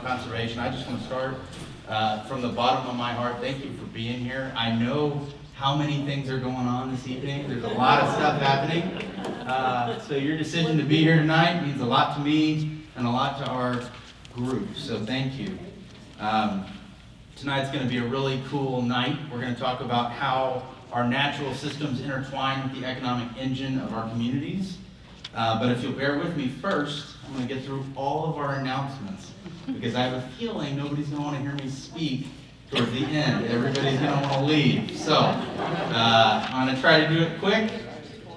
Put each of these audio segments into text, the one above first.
Conservation. I just want to start from the bottom of my heart. Thank you for being here. I know how many things are going on this evening. There's a lot of stuff happening. So your decision to be here tonight means a lot to me and a lot to our group. So thank you. Tonight's going to be a really cool night. We're going to talk about how our natural systems intertwine with the economic engine of our communities. But if you'll bear with me first, I'm going to get through all of our announcements because I have a feeling nobody's going to want to hear me speak towards the end. Everybody's going to want to leave. So I'm going to try to do it quick.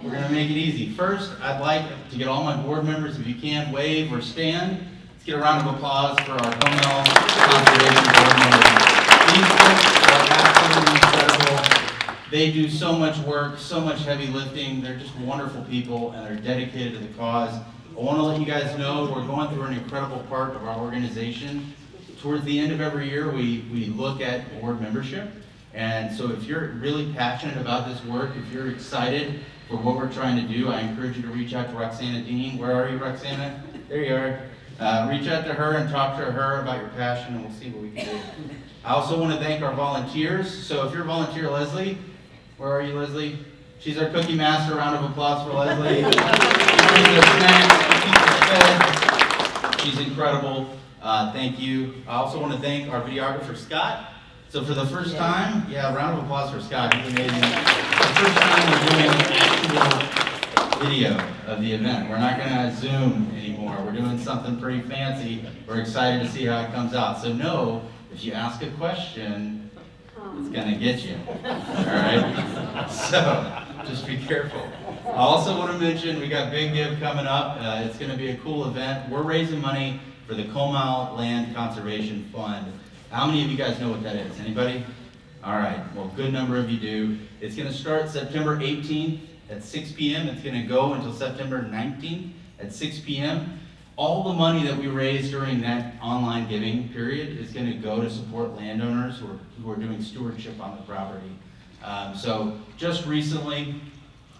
We're going to make it easy. First, I'd like to get all my board members, if you can, wave or stand. Let's get a round of applause for our Comal Conservation board members. These folks are absolutely incredible. They do so much work, so much heavy lifting. They're just wonderful people, and they're dedicated to the cause. I want to let you guys know we're going through an incredible part of our organization. Towards the end of every year, we look at board membership. And so if you're really passionate about this work, if you're excited for what we're trying to do, I encourage you to reach out to Roxana Dean. Where are you, Roxana? There you are. Reach out to her and talk to her about your passion, and we'll see what we can do. I also want to thank our volunteers. So if you're a volunteer, Leslie, where are you, Leslie? She's our cookie master. Round of applause for Leslie. She brings us snacks, keeps us fed. She's incredible. Thank you. I also want to thank our videographer, Scott. So for the first time, round of applause for Scott. He's amazing. For the first time, we're doing actual video of the event. We're not going to Zoom anymore. We're doing something pretty fancy. We're excited to see how it comes out. So know, if you ask a question, it's going to get you. All right? So just be careful. I also want to mention we got Big Give coming up. It's going to be a cool event. We're raising money for the Comal Land Conservation Fund. How many of you guys know what that is? Anybody? All right. Well, good number of you do. It's going to start September 18th at 6 p.m. It's going to go until September 19th at 6 p.m. All the money that we raise during that online giving period is going to go to support landowners who are doing stewardship on the property. So just recently,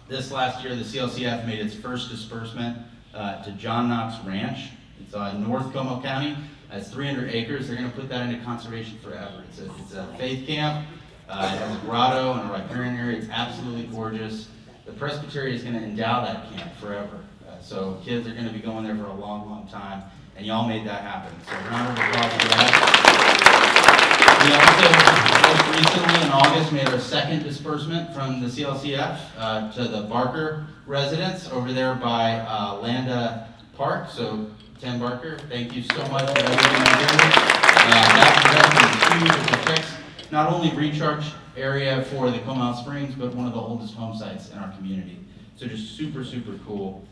this last year, the CLCF made its first disbursement to John Knox Ranch. It's in North Comal County. It's 300 acres. They're going to put that into conservation forever. It's a faith camp. It has a grotto and a riparian area. It's absolutely gorgeous. The Presbytery is going to endow that camp forever. So kids are going to be going there for a long, long time, and y'all made that happen. So round of applause for that. We also, most recently in August, made our second disbursement from the CLCF to the Barker residents over there by Landa Park. So Tim Barker, thank you so much for everything you do. That investment is huge. It protects not only recharge area for the Comal Springs, but one of the oldest home sites in our community. So just super, super cool.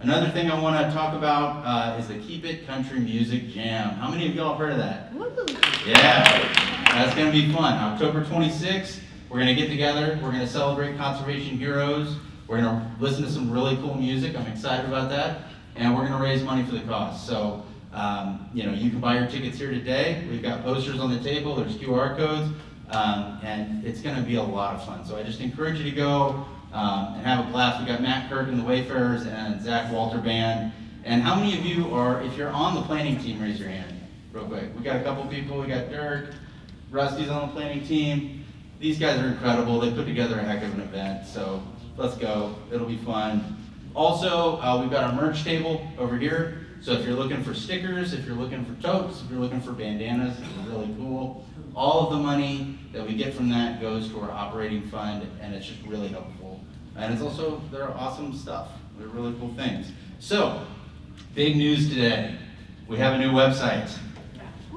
Another thing I want to talk about is the Keep It Country Music Jam. How many of y'all have heard of that? Yeah, that's going to be fun. October 26th, we're going to get together. We're going to celebrate conservation heroes. We're going to listen to some really cool music. I'm excited about that. And we're going to raise money for the cause. So, you can buy your tickets here today. We've got posters on the table. There's QR codes. And it's going to be a lot of fun. So I just encourage you to go and have a blast. We got Matt Kirk and the Wayfarers and Zach Walter Band. And how many of you are, if you're on the planning team, raise your hand real quick. We got a couple people. We got Dirk. Rusty's on the planning team. These guys are incredible. They put together a heck of an event. So let's go. It'll be fun. Also, we've got our merch table over here. So if you're looking for stickers, if you're looking for totes, if you're looking for bandanas, it's really cool. All of the money that we get from that goes to our operating fund, and it's just really helpful. And it's also, they're awesome stuff. They're really cool things. So, big news today. We have a new website.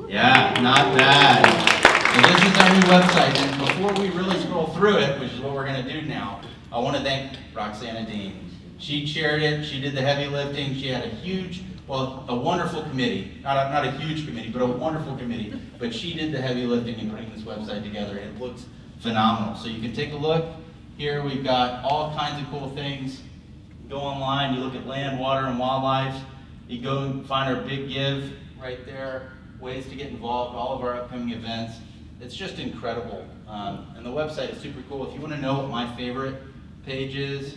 Yeah, not bad. So this is our new website, and before we really scroll through it, which is what we're going to do now, I want to thank Roxana Dean. She chaired it. She did the heavy lifting. She had a wonderful committee. Not a huge committee, but a wonderful committee. But she did the heavy lifting in putting this website together, and it looks phenomenal. So you can take a look. Here we've got all kinds of cool things. You go online, you look at land, water, and wildlife. You go and find our Big Give right there, ways to get involved, all of our upcoming events. It's just incredible. And the website is super cool. If you want to know what my favorite page is,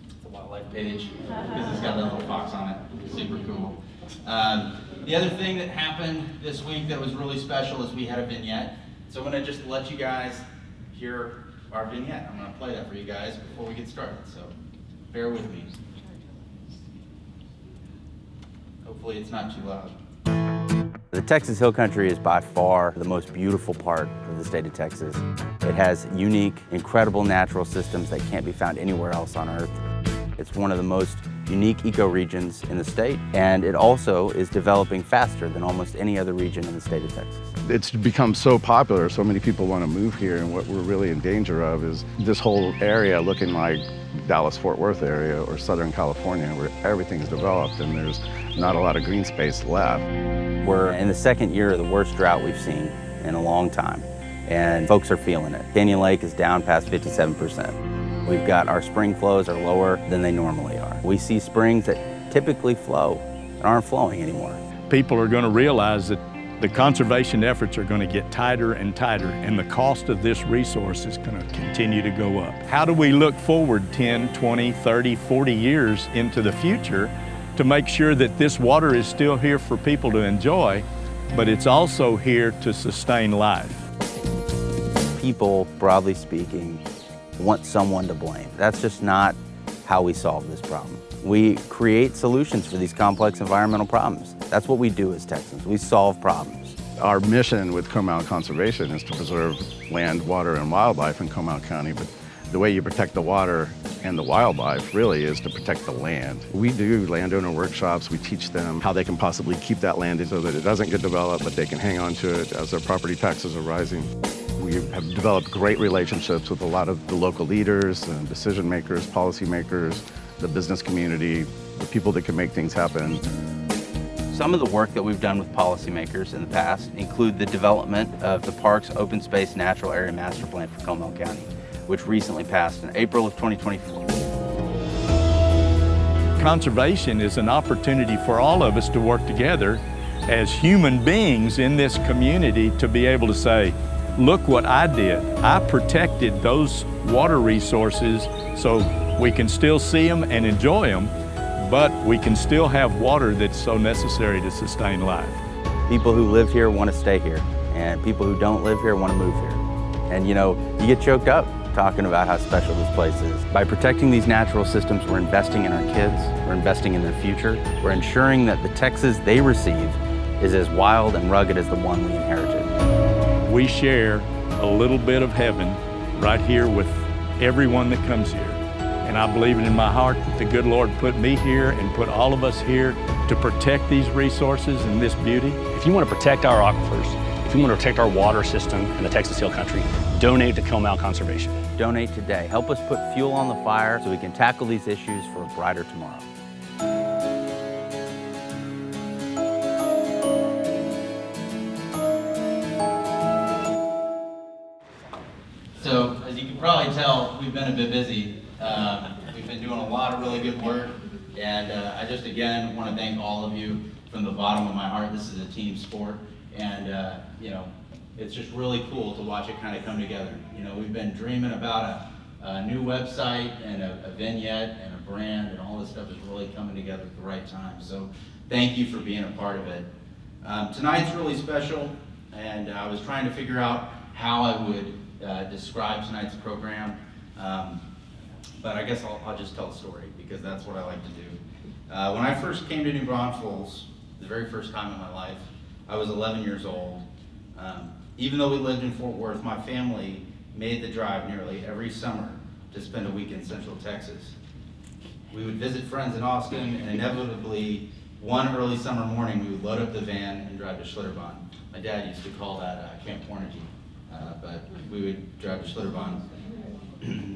it's a wildlife page because it's got that little fox on it. Super cool. The other thing that happened this week that was really special is we had a vignette. So I'm going to just let you guys hear our vignette. I'm going to play that for you guys before we get started. So bear with me. Hopefully it's not too loud. The Texas Hill Country is by far the most beautiful part of the state of Texas. It has unique, incredible natural systems that can't be found anywhere else on Earth. It's one of the most unique ecoregions in the state, and it also is developing faster than almost any other region in the state of Texas. It's become so popular, so many people want to move here, and what we're really in danger of is this whole area looking like Dallas-Fort Worth area or Southern California, where everything's developed and there's not a lot of green space left. We're in the second year of the worst drought we've seen in a long time, and folks are feeling it. Canyon Lake is down past 57%. We've got our spring flows are lower than they normally are. We see springs that typically flow and aren't flowing anymore. People are going to realize that the conservation efforts are going to get tighter and tighter, and the cost of this resource is going to continue to go up. How do we look forward 10, 20, 30, 40 years into the future to make sure that this water is still here for people to enjoy, but it's also here to sustain life? People, broadly speaking, want someone to blame. That's just not how we solve this problem. We create solutions for these complex environmental problems. That's what we do as Texans. We solve problems. Our mission with Comal Conservation is to preserve land, water, and wildlife in Comal County, but the way you protect the water and the wildlife really is to protect the land. We do landowner workshops. We teach them how they can possibly keep that land so that it doesn't get developed, but they can hang on to it as their property taxes are rising. We have developed great relationships with a lot of the local leaders, and decision makers, policy makers, the business community, the people that can make things happen. Some of the work that we've done with policymakers in the past include the development of the Parks Open Space Natural Area Master Plan for Comal County, which recently passed in April of 2024. Conservation is an opportunity for all of us to work together as human beings in this community to be able to say, look what I did. I protected those water resources so we can still see them and enjoy them, but we can still have water that's so necessary to sustain life. People who live here want to stay here, and people who don't live here want to move here. And you know, you get choked up talking about how special this place is. By protecting these natural systems, we're investing in our kids, we're investing in their future, we're ensuring that the Texas they receive is as wild and rugged as the one we inherited. We share a little bit of heaven right here with everyone that comes here. And I believe it in my heart that the good Lord put me here and put all of us here to protect these resources and this beauty. If you want to protect our aquifers, if you want to protect our water system in the Texas Hill Country, donate to Comal Conservation. Donate today. Help us put fuel on the fire so we can tackle these issues for a brighter tomorrow. So, as you can probably tell, we've been a bit busy. We've been doing a lot of really good work, and I just, again, want to thank all of you from the bottom of my heart. This is a team sport, and, you know, it's just really cool to watch it kind of come together. You know, we've been dreaming about a new website and a vignette and a brand, and all this stuff is really coming together at the right time. So, thank you for being a part of it. Tonight's really special, and I was trying to figure out how I would describe tonight's program, but I guess I'll just tell a story because that's what I like to do. When I first came to New Braunfels, the very first time in my life, I was 11 years old. Even though we lived in Fort Worth, my family made the drive nearly every summer to spend a week in Central Texas. We would visit friends in Austin, and inevitably, one early summer morning, we would load up the van and drive to Schlitterbahn. My dad used to call that Camp Hornergy. But we would drive to Schlitterbahn.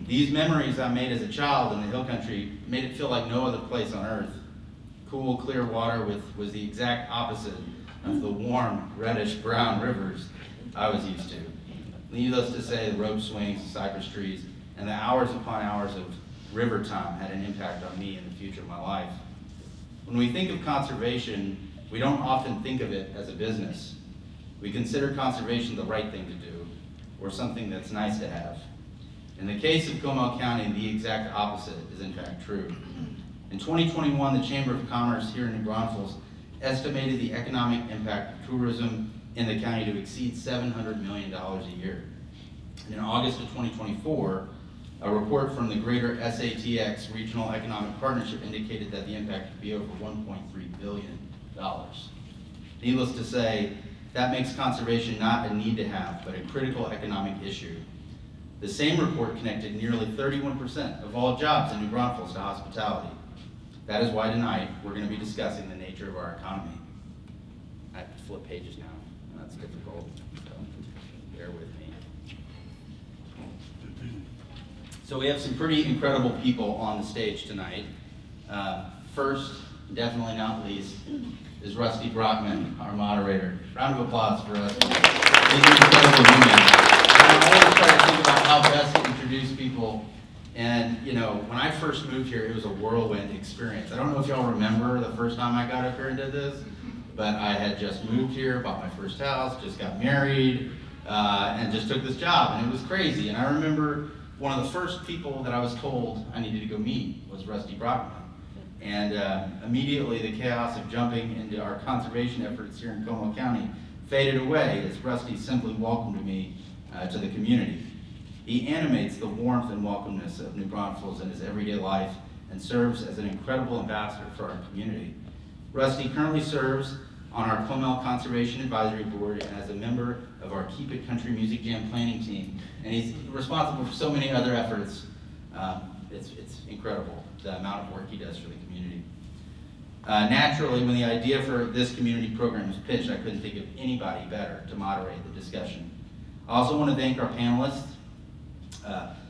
These memories I made as a child in the Hill Country made it feel like no other place on earth. Cool, clear water was the exact opposite of the warm, reddish-brown rivers I was used to. Needless to say, the rope swings, the cypress trees, and the hours upon hours of river time had an impact on me in the future of my life. When we think of conservation, we don't often think of it as a business. We consider conservation the right thing to do, or something that's nice to have. In the case of Comal County, the exact opposite is in fact true. In 2021, the Chamber of Commerce here in New Braunfels estimated the economic impact of tourism in the county to exceed $700 million a year. And in August of 2024, a report from the Greater SATX Regional Economic Partnership indicated that the impact could be over $1.3 billion. Needless to say, that makes conservation not a need to have, but a critical economic issue. The same report connected nearly 31% of all jobs in New Braunfels to hospitality. That is why tonight we're going to be discussing the nature of our economy. I have to flip pages now, and that's difficult, so bear with me. So we have some pretty incredible people on the stage tonight. First, definitely not least, is Rusty Brockman, our moderator. Round of applause for us. He's an incredible human. I always try to think about how best to introduce people. And, you know, when I first moved here, it was a whirlwind experience. I don't know if y'all remember the first time I got up here and did this, but I had just moved here, bought my first house, just got married, and just took this job, and it was crazy. And I remember one of the first people that I was told I needed to go meet was Rusty Brockman. And immediately the chaos of jumping into our conservation efforts here in Comal County faded away as Rusty simply welcomed me to the community. He animates the warmth and welcomeness of New Braunfels in his everyday life and serves as an incredible ambassador for our community. Rusty currently serves on our Comal Conservation Advisory Board and as a member of our Keep It Country Music Jam planning team. And he's responsible for so many other efforts. It's incredible the amount of work he does for the community. Naturally, when the idea for this community program was pitched, I couldn't think of anybody better to moderate the discussion. I also want to thank our panelists,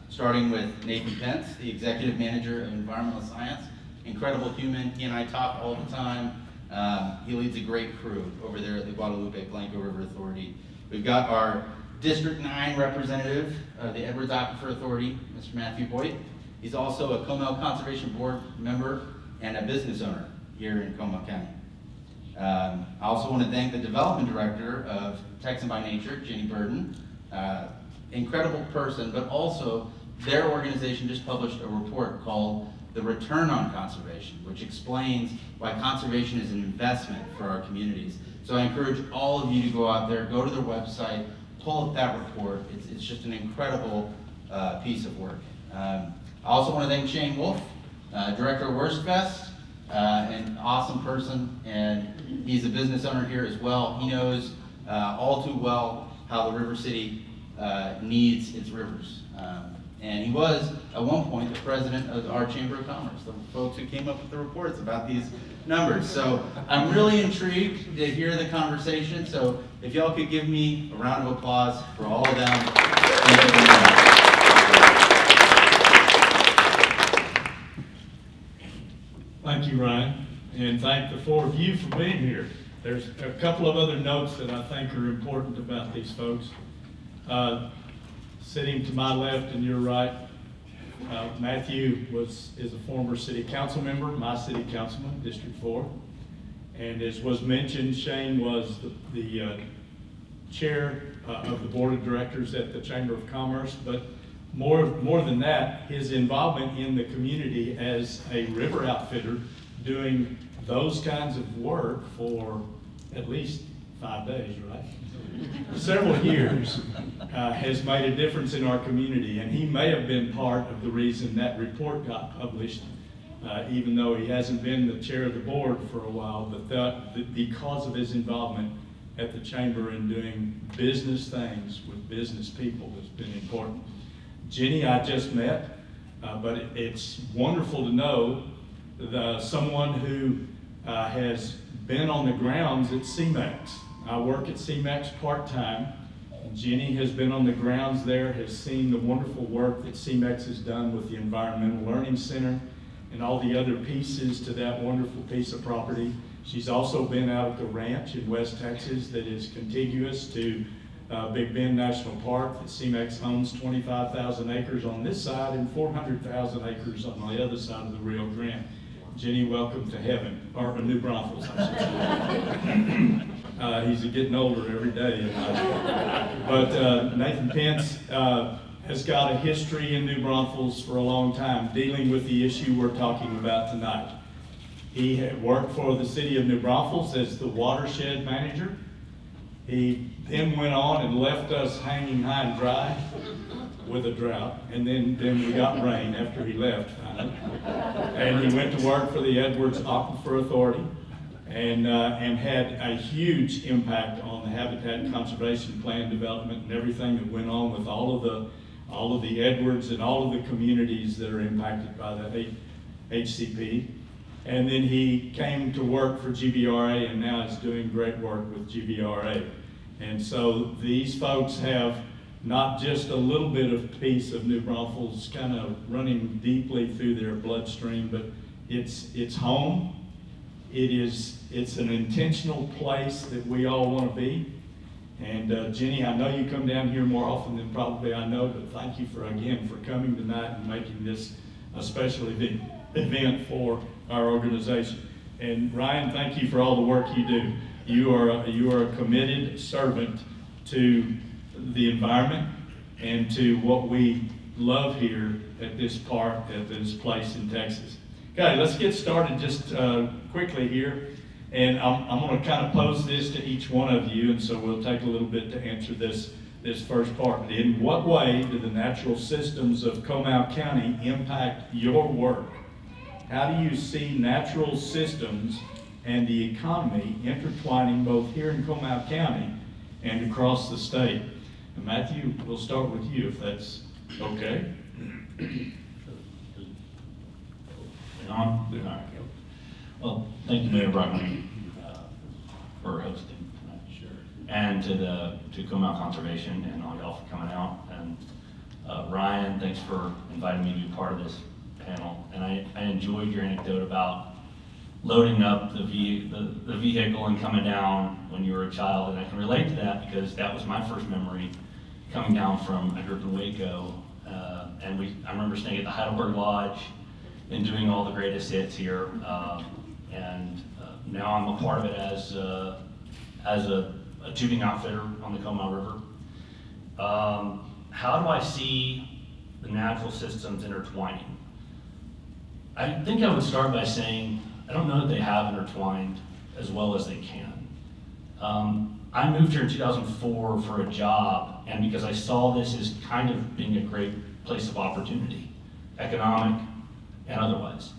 starting with Nathan Pence, the Executive Manager of Environmental Science. Incredible human. He and I talk all the time. He leads a great crew over there at the Guadalupe Blanco River Authority. We've got our District 9 representative of the Edwards Aquifer Authority, Mr. Matthew Boyd. He's also a Comal Conservation Board member and a business owner here in Comal County. I also want to thank the Development Director of Texan by Nature, Jenny Burden. Incredible person, but also their organization just published a report called The Return on Conservation, which explains why conservation is an investment for our communities. So I encourage all of you to go out there, go to their website, pull up that report. It's just an incredible piece of work. I also want to thank Shane Wolf, Director of Wurstfest, an awesome person, and he's a business owner here as well. He knows all too well how the River City needs its rivers. And he was, at one point, the president of our Chamber of Commerce, the folks who came up with the reports about these numbers. So I'm really intrigued to hear the conversation. So if y'all could give me a round of applause for all of them. Thank you very much. Thank you, Ryan, and thank the four of you for being here. There's a couple of other notes that I think are important about these folks. Sitting to my left and your right, Matthew is a former city council member, my city councilman, District 4. And as was mentioned, Shane was the chair of the board of directors at the Chamber of Commerce, but more than that, his involvement in the community as a river outfitter doing those kinds of work for at least 5 days, right? Several years has made a difference in our community, and he may have been part of the reason that report got published, even though he hasn't been the chair of the board for a while, but because of his involvement at the chamber in doing business things with business people has been important. Jenny I just met, but it's wonderful to know someone who has been on the grounds at CMAX. I work at CMAX part-time. Jenny has been on the grounds there, has seen the wonderful work that CMAX has done with the Environmental Learning Center and all the other pieces to that wonderful piece of property. She's also been out at the ranch in West Texas that is contiguous to Big Bend National Park that CMAX owns 25,000 acres on this side and 400,000 acres on the other side of the Rio Grande. Jenny, welcome to heaven, or New Braunfels, I should say. He's getting older every day. But Nathan Pence has got a history in New Braunfels for a long time dealing with the issue we're talking about tonight. He had worked for the city of New Braunfels as the watershed manager. He then went on and left us hanging high and dry with a drought, and then we got rain after he left finally. And he went to work for the Edwards Aquifer Authority and had a huge impact on the Habitat Conservation Plan development and everything that went on with all of the Edwards and all of the communities that are impacted by the HCP. And then he came to work for GBRA and now is doing great work with GBRA. And so these folks have not just a little bit of piece of New Braunfels kind of running deeply through their bloodstream, but it's home. It's an intentional place that we all want to be. And Jenny, I know you come down here more often than probably I know, but thank you for coming tonight and making this a special event for our organization. And Ryan, thank you for all the work you do. You are a committed servant to the environment and to what we love here at this park, at this place in Texas. Okay, let's get started just quickly here. And I'm going to kind of pose this to each one of you, and so we'll take a little bit to answer this first part. In what way do the natural systems of Comal County impact your work? How do you see natural systems and the economy intertwining both here in Comal County and across the state? And Matthew, we'll start with you if that's okay. On? All right. Well, thank you, Mayor Brockman, for hosting tonight. Sure. And to Comal Conservation and all y'all for coming out. And Ryan, thanks for inviting me to be part of this panel. And I enjoyed your anecdote about loading up the vehicle and coming down when you were a child. And I can relate to that because that was my first memory coming down I grew up in Waco. And I remember staying at the Heidelberg Lodge and doing all the greatest hits here. Now I'm a part of it as a tubing outfitter on the Comal River. How do I see the natural systems intertwining? I think I would start by saying I don't know that they have intertwined as well as they can. I moved here in 2004 for a job, and because I saw this as kind of being a great place of opportunity, economic and otherwise.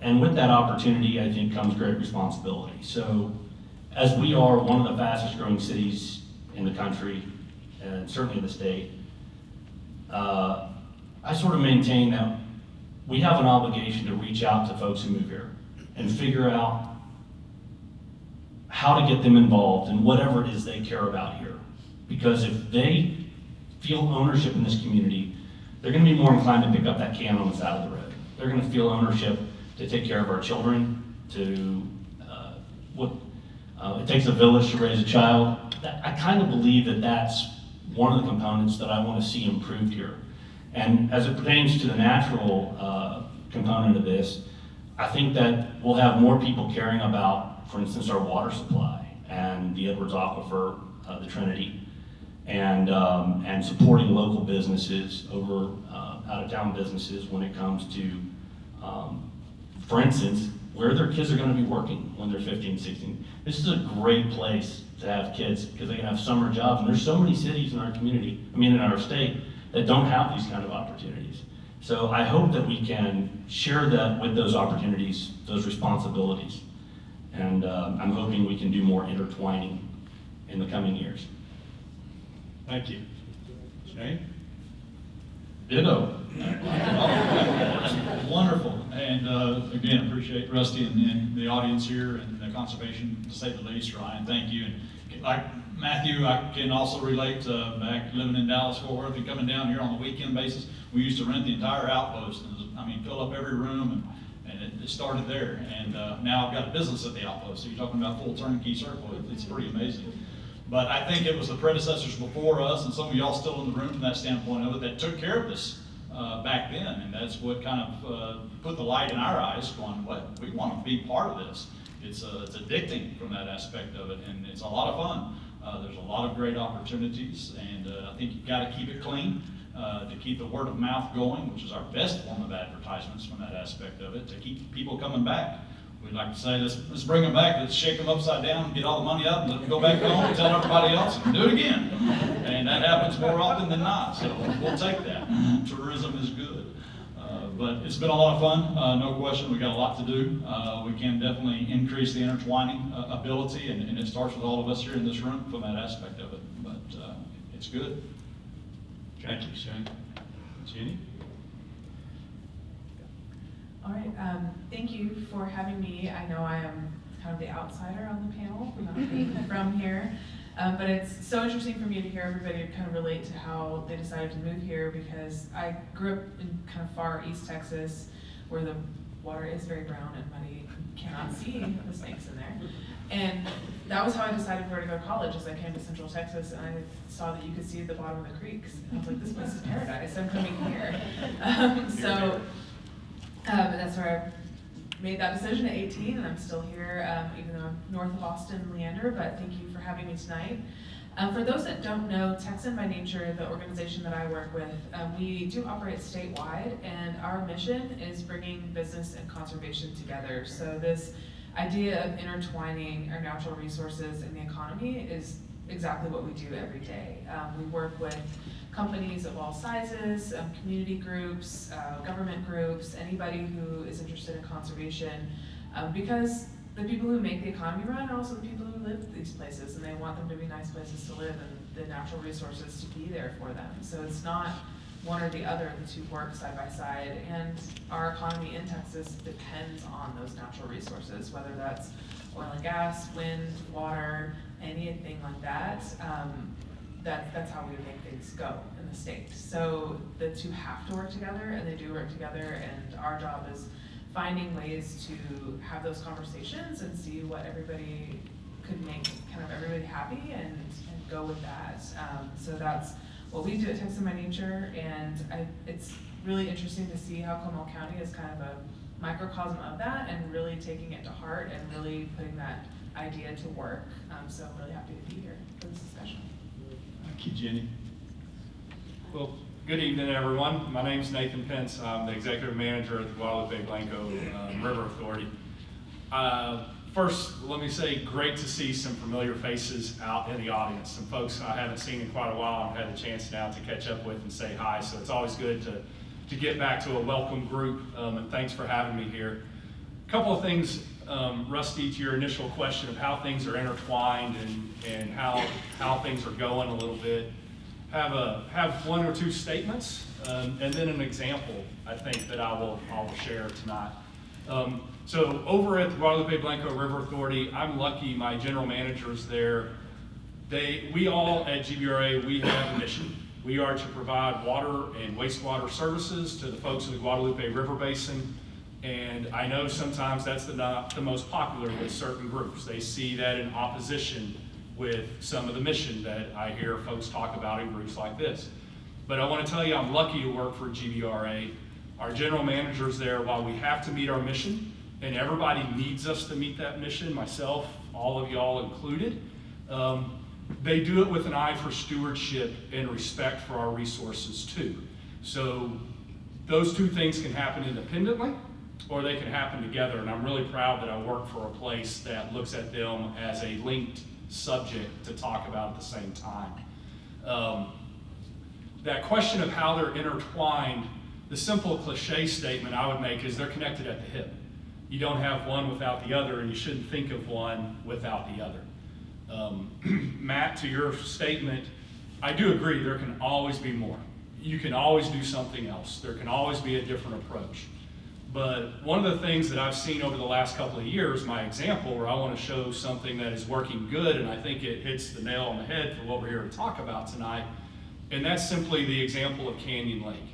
And with that opportunity, I think comes great responsibility. So as we are one of the fastest growing cities in the country, and certainly in the state, I sort of maintain that we have an obligation to reach out to folks who move here and figure out how to get them involved in whatever it is they care about here. Because if they feel ownership in this community, they're going to be more inclined to pick up that can on the side of the road. They're going to feel ownership to take care of our children, it takes a village to raise a child. I kind of believe that that's one of the components that I want to see improved here. And as it pertains to the natural component of this, I think that we'll have more people caring about, for instance, our water supply and the Edwards Aquifer, the Trinity, and supporting local businesses over out-of-town businesses when it comes to, for instance, where their kids are going to be working when they're 15, 16. This is a great place to have kids because they can have summer jobs. And there's so many cities in our community, in our state, that don't have these kind of opportunities. So I hope that we can share that with those opportunities, those responsibilities. And I'm hoping we can do more intertwining in the coming years. Thank you. Shane? Ditto. Wonderful, and again, appreciate Rusty and the audience here and the conservation, to say the least. Ryan, thank you. And like Matthew, I can also relate to back living in Dallas, Fort Worth, and coming down here on the weekend basis. We used to rent the entire outpost, and fill up every room, and it started there. And now I've got a business at the outpost, so you're talking about full turnkey circle. It's pretty amazing. But I think it was the predecessors before us, and some of y'all still in the room from that standpoint of it, that took care of this back then. And that's what kind of put the light in our eyes, going, what? We want to be part of this. It's addicting from that aspect of it, and it's a lot of fun. There's a lot of great opportunities, and I think you've got to keep it clean. to keep the word of mouth going, which is our best form of advertisements from that aspect of it, to keep people coming back. We'd like to say, let's bring them back, let's shake them upside down, get all the money up, and let them go back home and tell everybody else and do it again. And that happens more often than not, so we'll take that. Tourism is good. But it's been a lot of fun, no question. We got a lot to do. We can definitely increase the intertwining ability, and it starts with all of us here in this room from that aspect of it. But it's good. Thank you, Shane. Jenny? All right, thank you for having me. I know I am kind of the outsider on the panel, not being from here. But it's so interesting for me to hear everybody kind of relate to how they decided to move here, because I grew up in kind of far East Texas where the water is very brown and muddy. You cannot see the snakes in there. And that was how I decided where to go to college, as I came to Central Texas and I saw that you could see at the bottom of the creeks. And I was like, this place is paradise, I'm coming here. That's where I made that decision at 18, and I'm still here, even though I'm north of Austin, Leander, but thank you for having me tonight. For those that don't know, Texan by Nature, the organization that I work with, we do operate statewide, and our mission is bringing business and conservation together. So this idea of intertwining our natural resources and the economy is exactly what we do every day. We work with companies of all sizes, community groups, government groups, anybody who is interested in conservation, because the people who make the economy run are also the people who live in these places, and they want them to be nice places to live and the natural resources to be there for them. So it's not one or the other, the two work side by side, and our economy in Texas depends on those natural resources, whether that's oil and gas, wind, water, anything like that. That's how we make things go in the state. So the two have to work together, and they do work together, and our job is finding ways to have those conversations and see what everybody could make kind of everybody happy and go with that. So that's what we do at Texan by Nature, and it's really interesting to see how Comal County is kind of a microcosm of that and really taking it to heart and really putting that idea to work. So I'm really happy to be here for this discussion. Thank you, Jenny. Well, good evening, everyone. My name is Nathan Pence. I'm the executive manager at the Guadalupe Blanco River Authority. First, let me say, great to see some familiar faces out in the audience. Some folks I haven't seen in quite a while. I've had a chance now to catch up with and say hi, so it's always good to get back to a welcome group, and thanks for having me here. A couple of things, Rusty, to your initial question of how things are intertwined and how things are going a little bit. Have one or two statements, and then an example, I think, that I will share tonight. So over at the Guadalupe Blanco River Authority, I'm lucky my general managers there, we all at GBRA, we have a mission. We are to provide water and wastewater services to the folks of the Guadalupe River Basin. And I know sometimes that's not the most popular with certain groups. They see that in opposition with some of the mission that I hear folks talk about in groups like this. But I want to tell you, I'm lucky to work for GBRA. Our general managers there, while we have to meet our mission, and everybody needs us to meet that mission, myself, all of y'all included, they do it with an eye for stewardship and respect for our resources too. So those two things can happen independently, or they can happen together, and I'm really proud that I work for a place that looks at them as a linked subject to talk about at the same time. That question of how they're intertwined, the simple cliche statement I would make is they're connected at the hip. You don't have one without the other, and you shouldn't think of one without the other. Matt, to your statement, I do agree there can always be more. You can always do something else. There can always be a different approach. But one of the things that I've seen over the last couple of years, my example, where I want to show something that is working good, and I think it hits the nail on the head for what we're here to talk about tonight, and that's simply the example of Canyon Lake.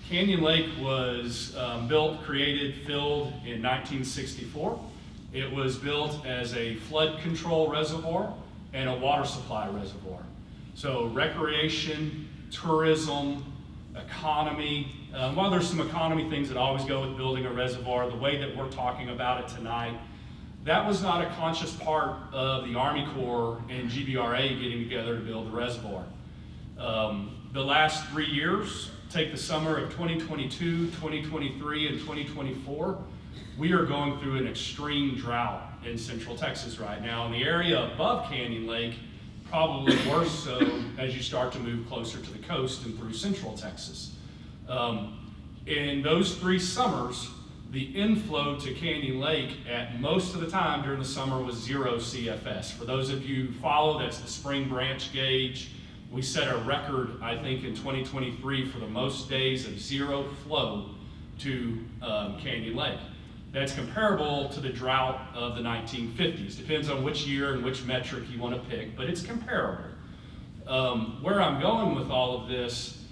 Canyon Lake was built, created, filled in 1964. It was built as a flood control reservoir and a water supply reservoir. So recreation, tourism, economy. While there's some economy things that always go with building a reservoir, the way that we're talking about it tonight, that was not a conscious part of the Army Corps and GBRA getting together to build the reservoir. The last 3 years, take the summer of 2022, 2023, and 2024, we are going through an extreme drought in Central Texas right now. In the area above Canyon Lake, probably worse so as you start to move closer to the coast and through Central Texas. In those 3 summers, the inflow to Canyon Lake at most of the time during the summer was 0 CFS. For those of you who follow, that's the spring branch gauge. We set a record, I think, in 2023 for the most days of 0 flow to Canyon Lake. That's comparable to the drought of the 1950s. Depends on which year and which metric you want to pick, but it's comparable. Where I'm going with all of this,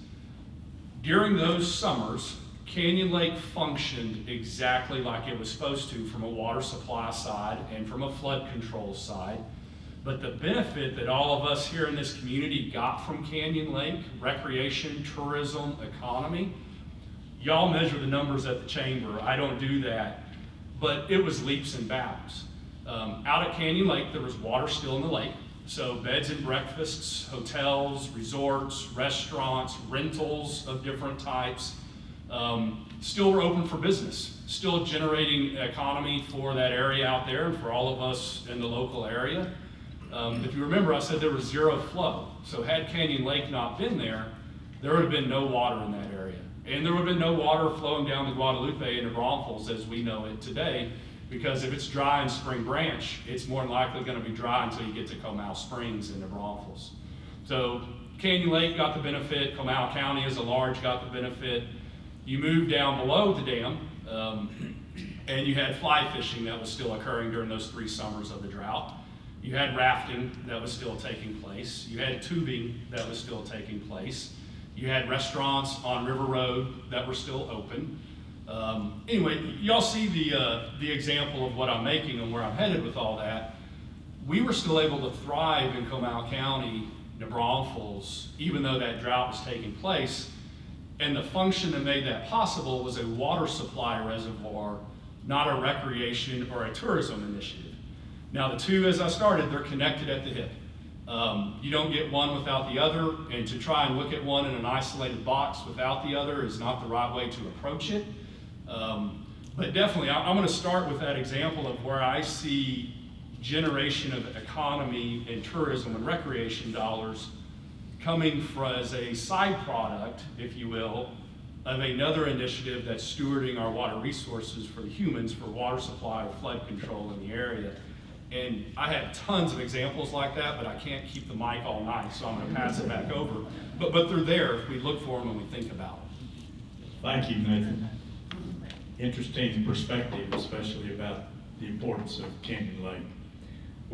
during those summers, Canyon Lake functioned exactly like it was supposed to from a water supply side and from a flood control side. But the benefit that all of us here in this community got from Canyon Lake, recreation, tourism, economy, y'all measure the numbers at the chamber. I don't do that. But it was leaps and bounds. Out at Canyon Lake, there was water still in the lake. So beds and breakfasts, hotels, resorts, restaurants, rentals of different types, still were open for business, still generating economy for that area out there and for all of us in the local area. If you remember, I said there was 0 flow. So had Canyon Lake not been there, there would have been no water in that area. And there would have been no water flowing down the Guadalupe and the Braunfels as we know it today, because if it's dry in Spring Branch, it's more than likely going to be dry until you get to Comal Springs and the Braunfels. So Canyon Lake got the benefit, Comal County as a large got the benefit. You move down below the dam, and you had fly fishing that was still occurring during those 3 summers of the drought. You had rafting that was still taking place. You had tubing that was still taking place. You had restaurants on River Road that were still open. Anyway, y'all see the example of what I'm making and where I'm headed with all that. We were still able to thrive in Comal County, the Braunfels, even though that drought was taking place. And the function that made that possible was a water supply reservoir, not a recreation or a tourism initiative. Now the two, as I started, they're connected at the hip. You don't get one without the other, and to try and look at one in an isolated box without the other is not the right way to approach it. But definitely, I'm going to start with that example of where I see generation of economy and tourism and recreation dollars coming as a side product, if you will, of another initiative that's stewarding our water resources for the humans for water supply or flood control in the area. And I have tons of examples like that, but I can't keep the mic all night, so I'm going to pass it back over. But they're there if we look for them and we think about them. Thank you, Nathan. Interesting perspective, especially about the importance of Canyon Lake.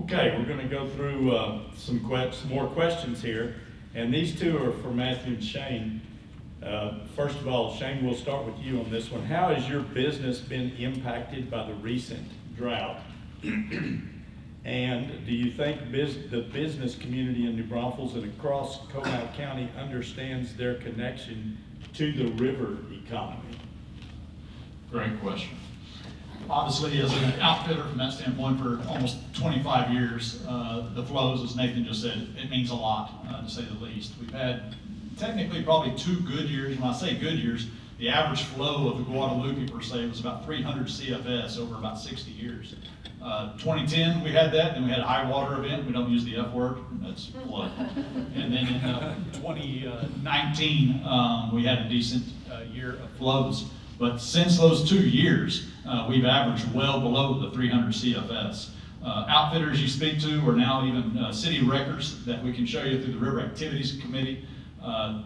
Okay, we're going to go through some more questions here, and these two are for Matthew and Shane. First of all, Shane, we'll start with you on this one. How has your business been impacted by the recent drought? And do you think the business community in New Braunfels and across Comal County understands their connection to the river economy? Great question. Obviously, as an outfitter from that standpoint for almost 25 years, the flows, as Nathan just said, it means a lot, to say the least. We've had technically probably 2 good years. When I say good years, the average flow of the Guadalupe per se was about 300 CFS over about 60 years. 2010 we had that, and we had a high water event. We don't use the F word, that's flood. And then in 2019 we had a decent year of flows. But since those 2 years, we've averaged well below the 300 CFS. Outfitters you speak to are now even city records that we can show you through the River Activities Committee,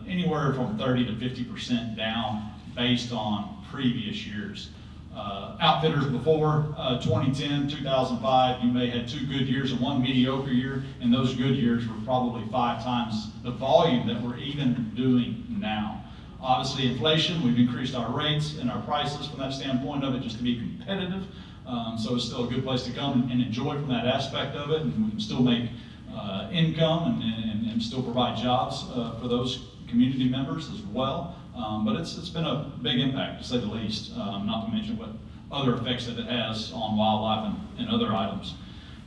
anywhere from 30 to 50% down based on previous years. Outfitters before 2010, 2005, you may have had 2 good years and 1 mediocre year, and those good years were probably 5 times the volume that we're even doing now. Obviously, inflation, we've increased our rates and our prices from that standpoint of it just to be competitive. So it's still a good place to come and enjoy from that aspect of it, and we can still make income and still provide jobs for those community members as well. But it's been a big impact, to say the least, not to mention what other effects that it has on wildlife and other items.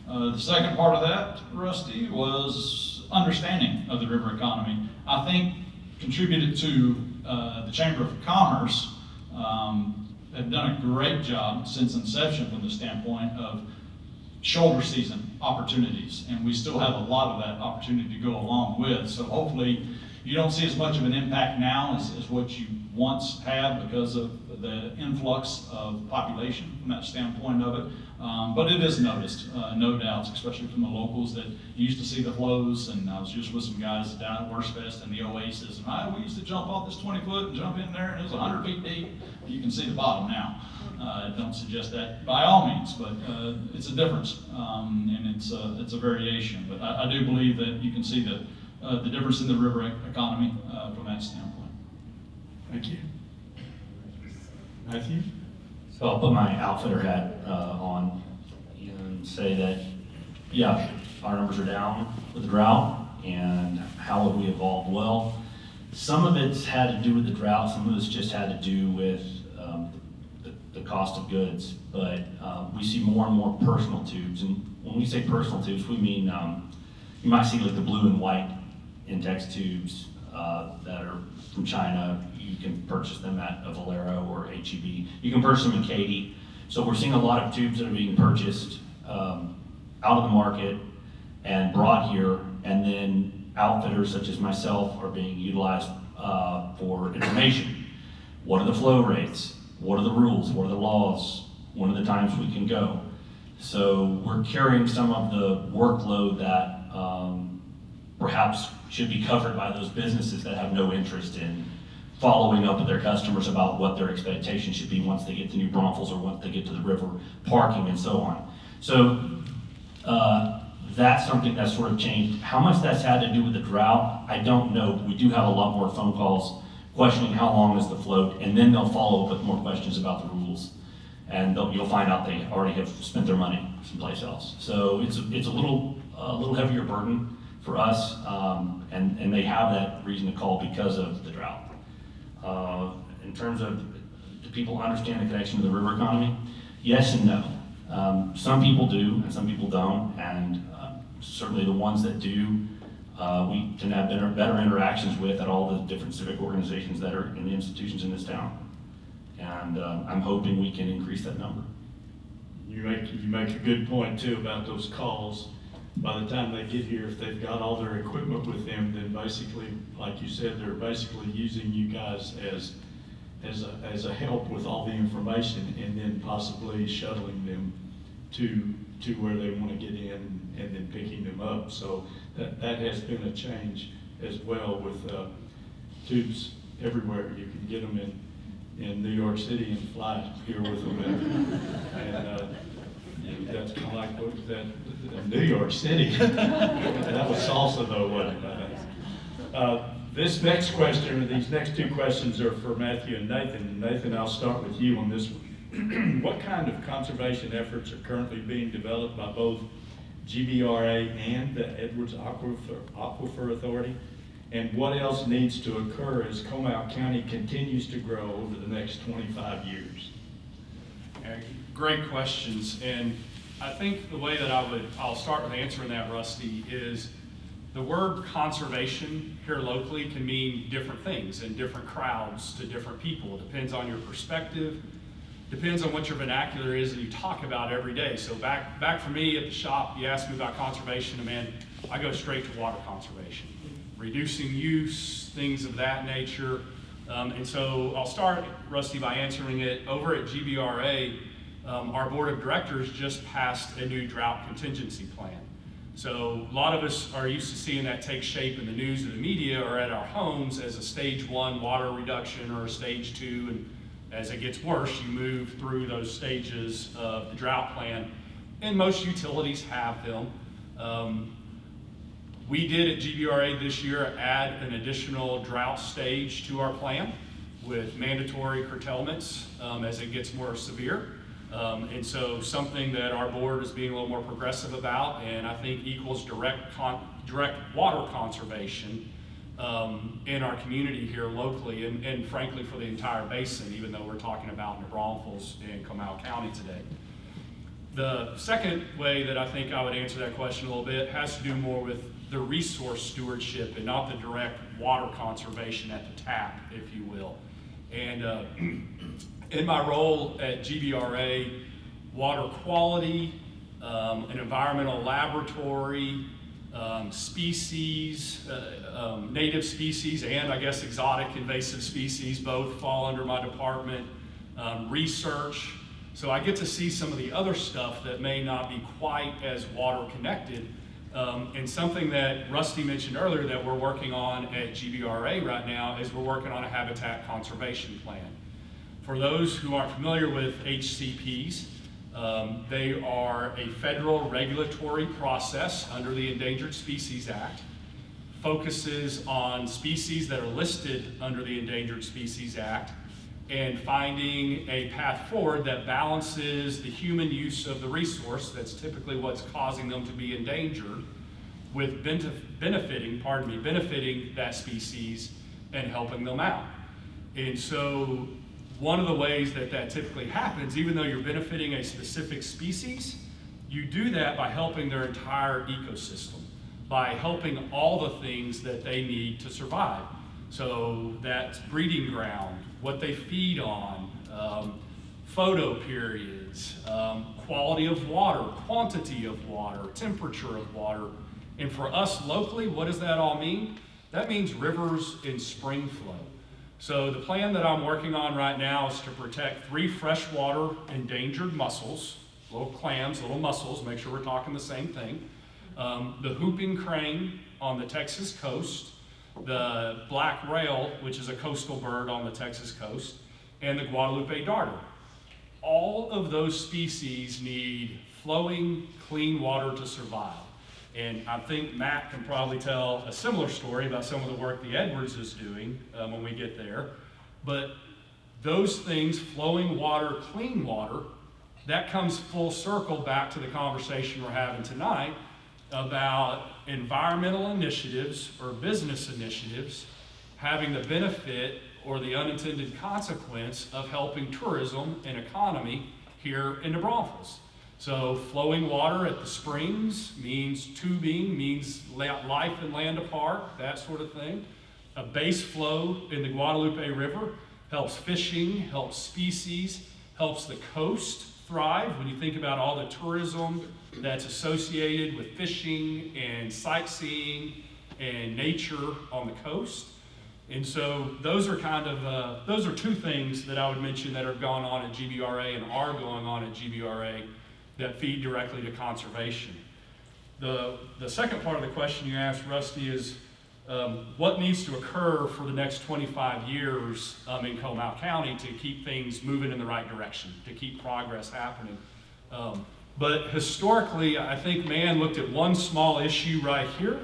The second part of that, Rusty, was understanding of the river economy. I think contributed to the Chamber of Commerce have done a great job since inception from the standpoint of shoulder season opportunities, and we still have a lot of that opportunity to go along with. So hopefully you don't see as much of an impact now as what you once had because of the influx of population from that standpoint of it. But it is noticed, no doubt, especially from the locals that used to see the flows. And I was just with some guys down at Worstfest in the Oasis, and we used to jump off this 20-foot and jump in there, and it was 100 feet deep. You can see the bottom now. Don't suggest that by all means, but it's a difference, and it's a variation. But I do believe that you can see the difference in the river economy from that standpoint. Thank you. Matthew? So I'll put my outfitter hat on and say that, yeah, our numbers are down with the drought, and how have we evolved? Well, some of it's had to do with the drought, some of it's just had to do with the cost of goods, but we see more and more personal tubes, and when we say personal tubes, we mean, you might see like the blue and white Intex tubes that are from China. You can purchase them at a Valero or HEB. You can purchase them in Katy. So we're seeing a lot of tubes that are being purchased out of the market and brought here, and then outfitters such as myself are being utilized for information. What are the flow rates? What are the rules? What are the laws? When are the times we can go? So we're carrying some of the workload that perhaps should be covered by those businesses that have no interest in following up with their customers about what their expectations should be once they get to New Braunfels or once they get to the river, parking and so on. So that's something that's sort of changed. How much that's had to do with the drought, I don't know. We do have a lot more phone calls questioning how long is the float, and then they'll follow up with more questions about the rules. And you'll find out they already have spent their money someplace else. So it's a little heavier burden for us, and they have that reason to call because of the drought. In terms of, do people understand the connection to the river economy? Yes and no. Some people do, and some people don't, and certainly the ones that do, we can have better interactions with at all the different civic organizations that are in the institutions in this town. And I'm hoping we can increase that number. You make a good point too about those calls. By the time they get here, if they've got all their equipment with them, then basically, like you said, they're basically using you guys as a help with all the information, and then possibly shuttling them to where they want to get in and then picking them up. So that has been a change as well with tubes everywhere. You can get them in New York City and fly here with them, and that's kind of like what was that, New York City. That was salsa though, wasn't it? This next question, or these next two questions, are for Matthew and Nathan. Nathan, I'll start with you on this one. What kind of conservation efforts are currently being developed by both GBRA and the Edwards Aquifer Authority? And what else needs to occur as Comal County continues to grow over the next 25 years? Great questions, and I think the way that I'll start with answering that, Rusty, is the word conservation here locally can mean different things and different crowds to different people. It depends on your perspective, depends on what your vernacular is that you talk about every day. So back for me at the shop, you ask me about conservation, and man, I go straight to water conservation. Reducing use, things of that nature. And so I'll start, Rusty, by answering it. Over at GBRA, our board of directors just passed a new drought contingency plan. So a lot of us are used to seeing that take shape in the news and the media or at our homes as a stage 1 water reduction or a stage 2, and as it gets worse, you move through those stages of the drought plan, and most utilities have them. We did at GBRA this year add an additional drought stage to our plan with mandatory curtailments as it gets more severe. And so something that our board is being a little more progressive about, and I think equals direct water conservation in our community here locally, and frankly for the entire basin, even though we're talking about New Braunfels and Comal County today. The second way that I think I would answer that question a little bit has to do more with the resource stewardship and not the direct water conservation at the tap, if you will. And in my role at GBRA, water quality, an environmental laboratory, species, native species, and I guess exotic invasive species, both fall under my department, research. So I get to see some of the other stuff that may not be quite as water connected. And something that Rusty mentioned earlier that we're working on at GBRA right now is we're working on a habitat conservation plan. For those who aren't familiar with HCPs, they are a federal regulatory process under the Endangered Species Act, focuses on species that are listed under the Endangered Species Act, and finding a path forward that balances the human use of the resource, that's typically what's causing them to be endangered, with benefiting that species and helping them out. And so one of the ways that that typically happens, even though you're benefiting a specific species, you do that by helping their entire ecosystem, by helping all the things that they need to survive. So that's breeding ground, what they feed on, photo periods, quality of water, quantity of water, temperature of water. And for us locally, what does that all mean? That means rivers and spring flow. So the plan that I'm working on right now is to protect 3 freshwater endangered mussels, little clams, little mussels, make sure we're talking the same thing. The whooping crane on the Texas coast, the black rail, which is a coastal bird on the Texas coast, and the Guadalupe darter. All of those species need flowing, clean water to survive. And I think Matt can probably tell a similar story about some of the work the Edwards is doing when we get there. But those things, flowing water, clean water, that comes full circle back to the conversation we're having tonight about environmental initiatives or business initiatives having the benefit or the unintended consequence of helping tourism and economy here in New Braunfels. So flowing water at the springs means tubing, means life and land apart, that sort of thing. A base flow in the Guadalupe River helps fishing, helps species, helps the coast thrive. When you think about all the tourism that's associated with fishing and sightseeing and nature on the coast. And so those are kind of, those are 2 things that I would mention that are going on at GBRA and are going on at GBRA that feed directly to conservation. The second part of the question you asked, Rusty, is what needs to occur for the next 25 years in Comal County to keep things moving in the right direction, to keep progress happening. But historically, I think man looked at one small issue right here,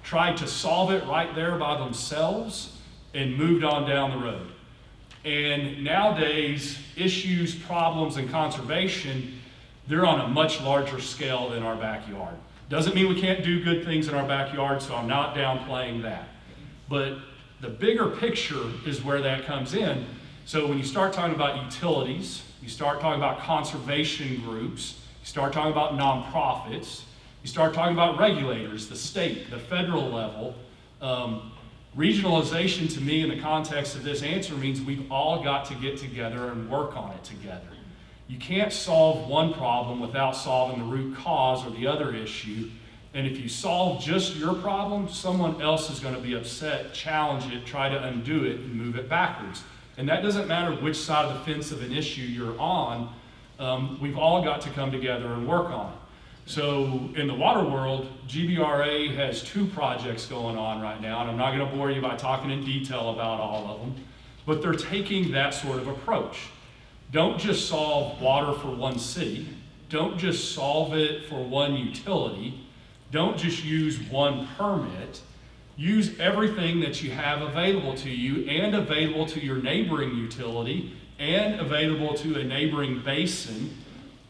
tried to solve it right there by themselves, and moved on down the road. And nowadays, issues, problems, and conservation, they're on a much larger scale than our backyard. Doesn't mean we can't do good things in our backyard, so I'm not downplaying that. But the bigger picture is where that comes in. So when you start talking about utilities, you start talking about conservation groups, you start talking about nonprofits, you start talking about regulators, the state, the federal level. Regionalization to me in the context of this answer means we've all got to get together and work on it together. You can't solve one problem without solving the root cause or the other issue. And if you solve just your problem, someone else is going to be upset, challenge it, try to undo it, and move it backwards. And that doesn't matter which side of the fence of an issue you're on. We've all got to come together and work on it. So in the water world, GBRA has 2 projects going on right now, and I'm not going to bore you by talking in detail about all of them, but they're taking that sort of approach. Don't just solve water for one city. Don't just solve it for one utility. Don't just use one permit. Use everything that you have available to you and available to your neighboring utility and available to a neighboring basin.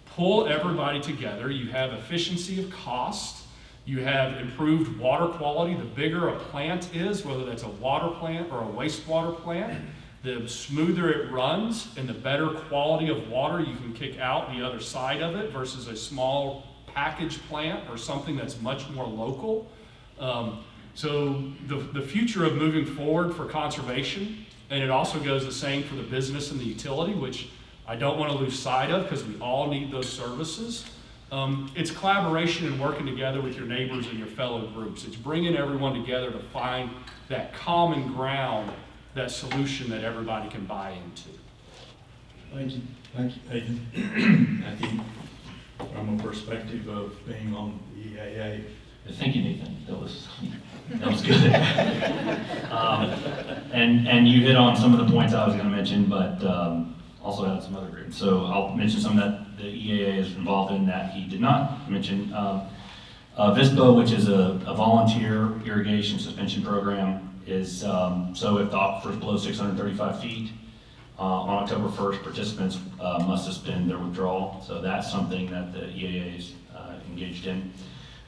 Pull everybody together. You have efficiency of cost. You have improved water quality. The bigger a plant is, whether that's a water plant or a wastewater plant, the smoother it runs and the better quality of water you can kick out the other side of it versus a small package plant or something that's much more local. So the future of moving forward for conservation, and it also goes the same for the business and the utility, which I don't want to lose sight of because we all need those services. It's collaboration and working together with your neighbors and your fellow groups. It's bringing everyone together to find that common ground, that solution that everybody can buy into. Thank you, Nathan. Matthew, from a perspective of being on the EAA. Thank you, Nathan. That was good. And you hit on some of the points I was going to mention, but also had some other groups. So I'll mention some that the EAA is involved in that he did not mention. VISPO, which is a volunteer irrigation suspension program, is so if the aquifers below 635 feet on October 1st, participants must suspend their withdrawal. So that's something that the EAA is engaged in.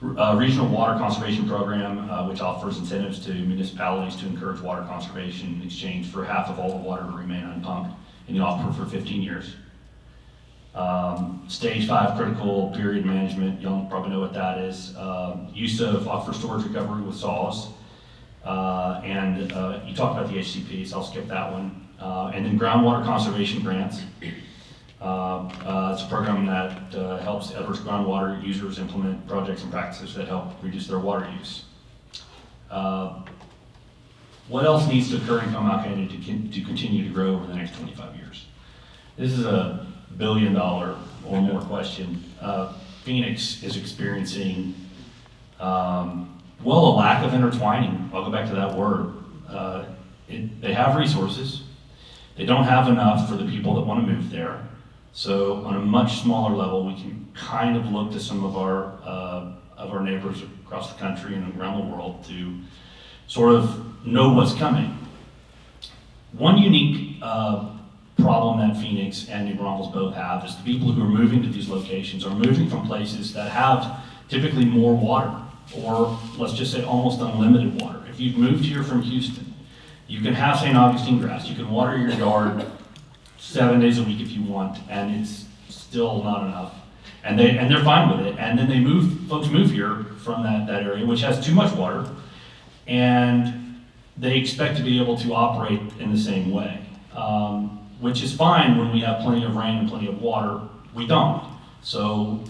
Regional Water Conservation Program, which offers incentives to municipalities to encourage water conservation in exchange for half of all the water to remain unpumped, and you offer for 15 years. Stage 5 critical period management, you'll probably know what that is. Use of aquifer storage recovery with saws. And you talked about the HCP, so I'll skip that one. And then groundwater conservation grants. It's a program that helps adverse groundwater users implement projects and practices that help reduce their water use. What else needs to occur in Comal County to continue to grow over the next 25 years? This is a $1 billion or more question. Phoenix is experiencing, a lack of intertwining. I'll go back to that word. They have resources. They don't have enough for the people that want to move there. So on a much smaller level, we can kind of look to some of our neighbors across the country and around the world to sort of know what's coming. One unique problem that Phoenix and New Braunfels both have is the people who are moving to these locations are moving from places that have typically more water, or let's just say almost unlimited water. If you've moved here from Houston, you can have St. Augustine grass, you can water your yard 7 days a week if you want, and it's still not enough. And they're fine with it. And then folks move here from that area, which has too much water, and they expect to be able to operate in the same way, which is fine when we have plenty of rain and plenty of water. We don't. So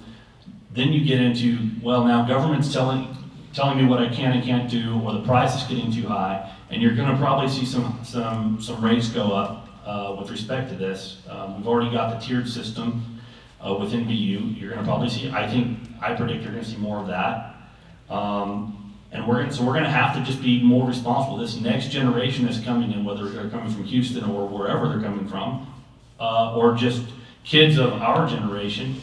then you get into, well, now government's telling me what I can and can't do, or the price is getting too high, and you're going to probably see some rates go up with respect to this. We've already got the tiered system within BU. You're going to probably see, I predict you're going to see more of that. And we're going to have to just be more responsible. This next generation that's coming in, whether they're coming from Houston or wherever they're coming from, or just kids of our generation,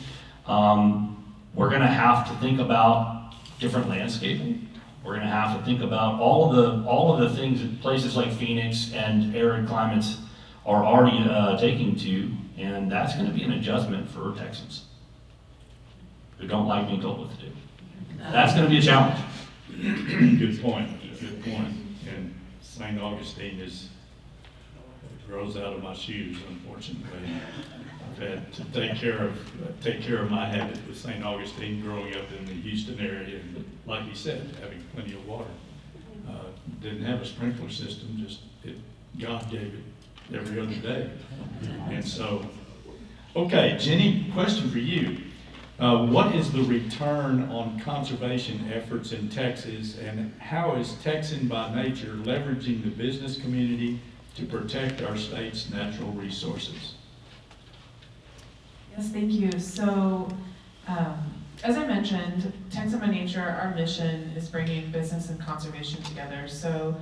we're going to have to think about different landscaping. We're going to have to think about all of the things that places like Phoenix and arid climates are already taking to, and that's going to be an adjustment for Texans who don't like being told what to do. That's going to be a challenge. Good point. And St. Augustine grows out of my shoes, unfortunately. I've had to take care of my habit with St. Augustine growing up in the Houston area, and like you said, having plenty of water. Didn't have a sprinkler system, God gave it every other day. And so, okay, Jenny, question for you. What is the return on conservation efforts in Texas, and how is Texan by nature leveraging the business community to protect our state's natural resources? Yes, thank you. So, as I mentioned, Texan by nature, our mission is bringing business and conservation together. So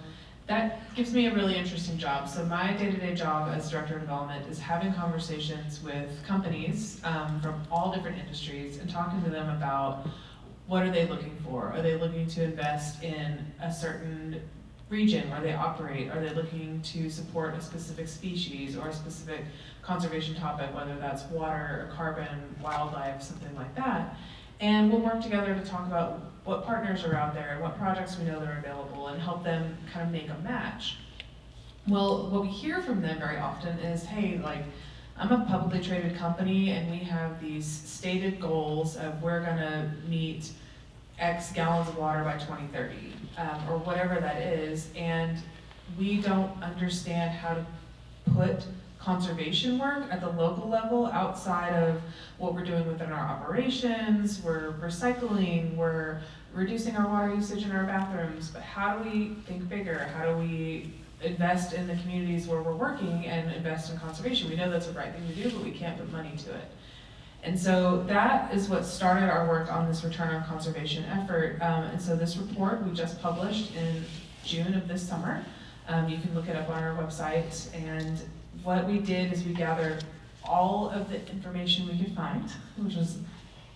that gives me a really interesting job. So my day-to-day job as Director of Development is having conversations with companies from all different industries and talking to them about what are they looking for. Are they looking to invest in a certain region where they operate? Are they looking to support a specific species or a specific conservation topic, whether that's water or carbon, wildlife, something like that? And we'll work together to talk about what partners are out there and what projects we know that are available and help them kind of make a match. Well, what we hear from them very often is, hey, like, I'm a publicly traded company and we have these stated goals of we're gonna meet X gallons of water by 2030, or whatever that is, and we don't understand how to put conservation work at the local level outside of what we're doing within our operations. We're recycling, we're reducing our water usage in our bathrooms, but how do we think bigger? How do we invest in the communities where we're working and invest in conservation? We know that's the right thing to do, but we can't put money to it. And so that is what started our work on this return on conservation effort. And so this report we just published in June of this summer. You can look it up on our website. And what we did is we gathered all of the information we could find, which was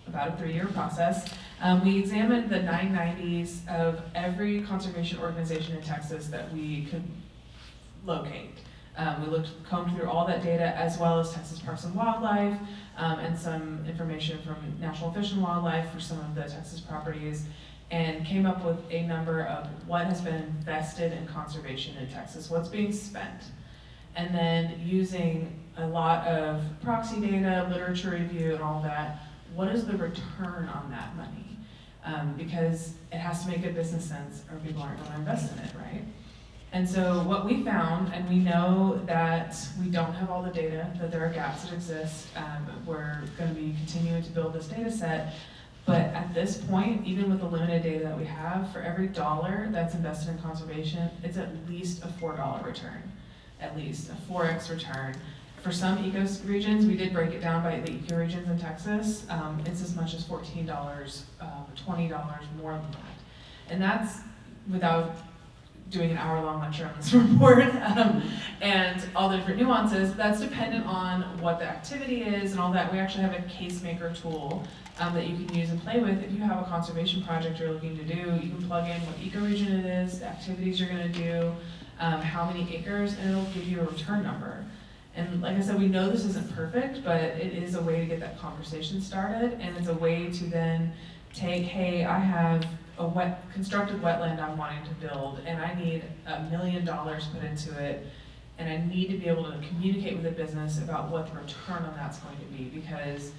about a 3-year process. We examined the 990s of every conservation organization in Texas that we could locate. We combed through all that data, as well as Texas Parks and Wildlife, and some information from National Fish and Wildlife for some of the Texas properties, and came up with a number of what has been invested in conservation in Texas, what's being spent. And then using a lot of proxy data, literature review, and all that, what is the return on that money? Because it has to make good business sense or people aren't gonna invest in it, right? And so what we found, and we know that we don't have all the data, that there are gaps that exist. We're gonna be continuing to build this data set, but at this point, even with the limited data that we have, for every $1 that's invested in conservation, it's at least a $4 return, at least a 4x return. For some ecoregions, we did break it down by the ecoregions in Texas, it's as much as $14, $20 more than that. And that's without doing an hour-long lecture on this report and all the different nuances. That's dependent on what the activity is and all that. We actually have a case maker tool that you can use and play with. If you have a conservation project you're looking to do, you can plug in what ecoregion it is, the activities you're gonna do, how many acres, and it'll give you a return number. And like I said, we know this isn't perfect, but it is a way to get that conversation started, and it's a way to then take, hey, I have a constructed wetland I'm wanting to build, and I need $1 million put into it, and I need to be able to communicate with the business about what the return on that's going to be, because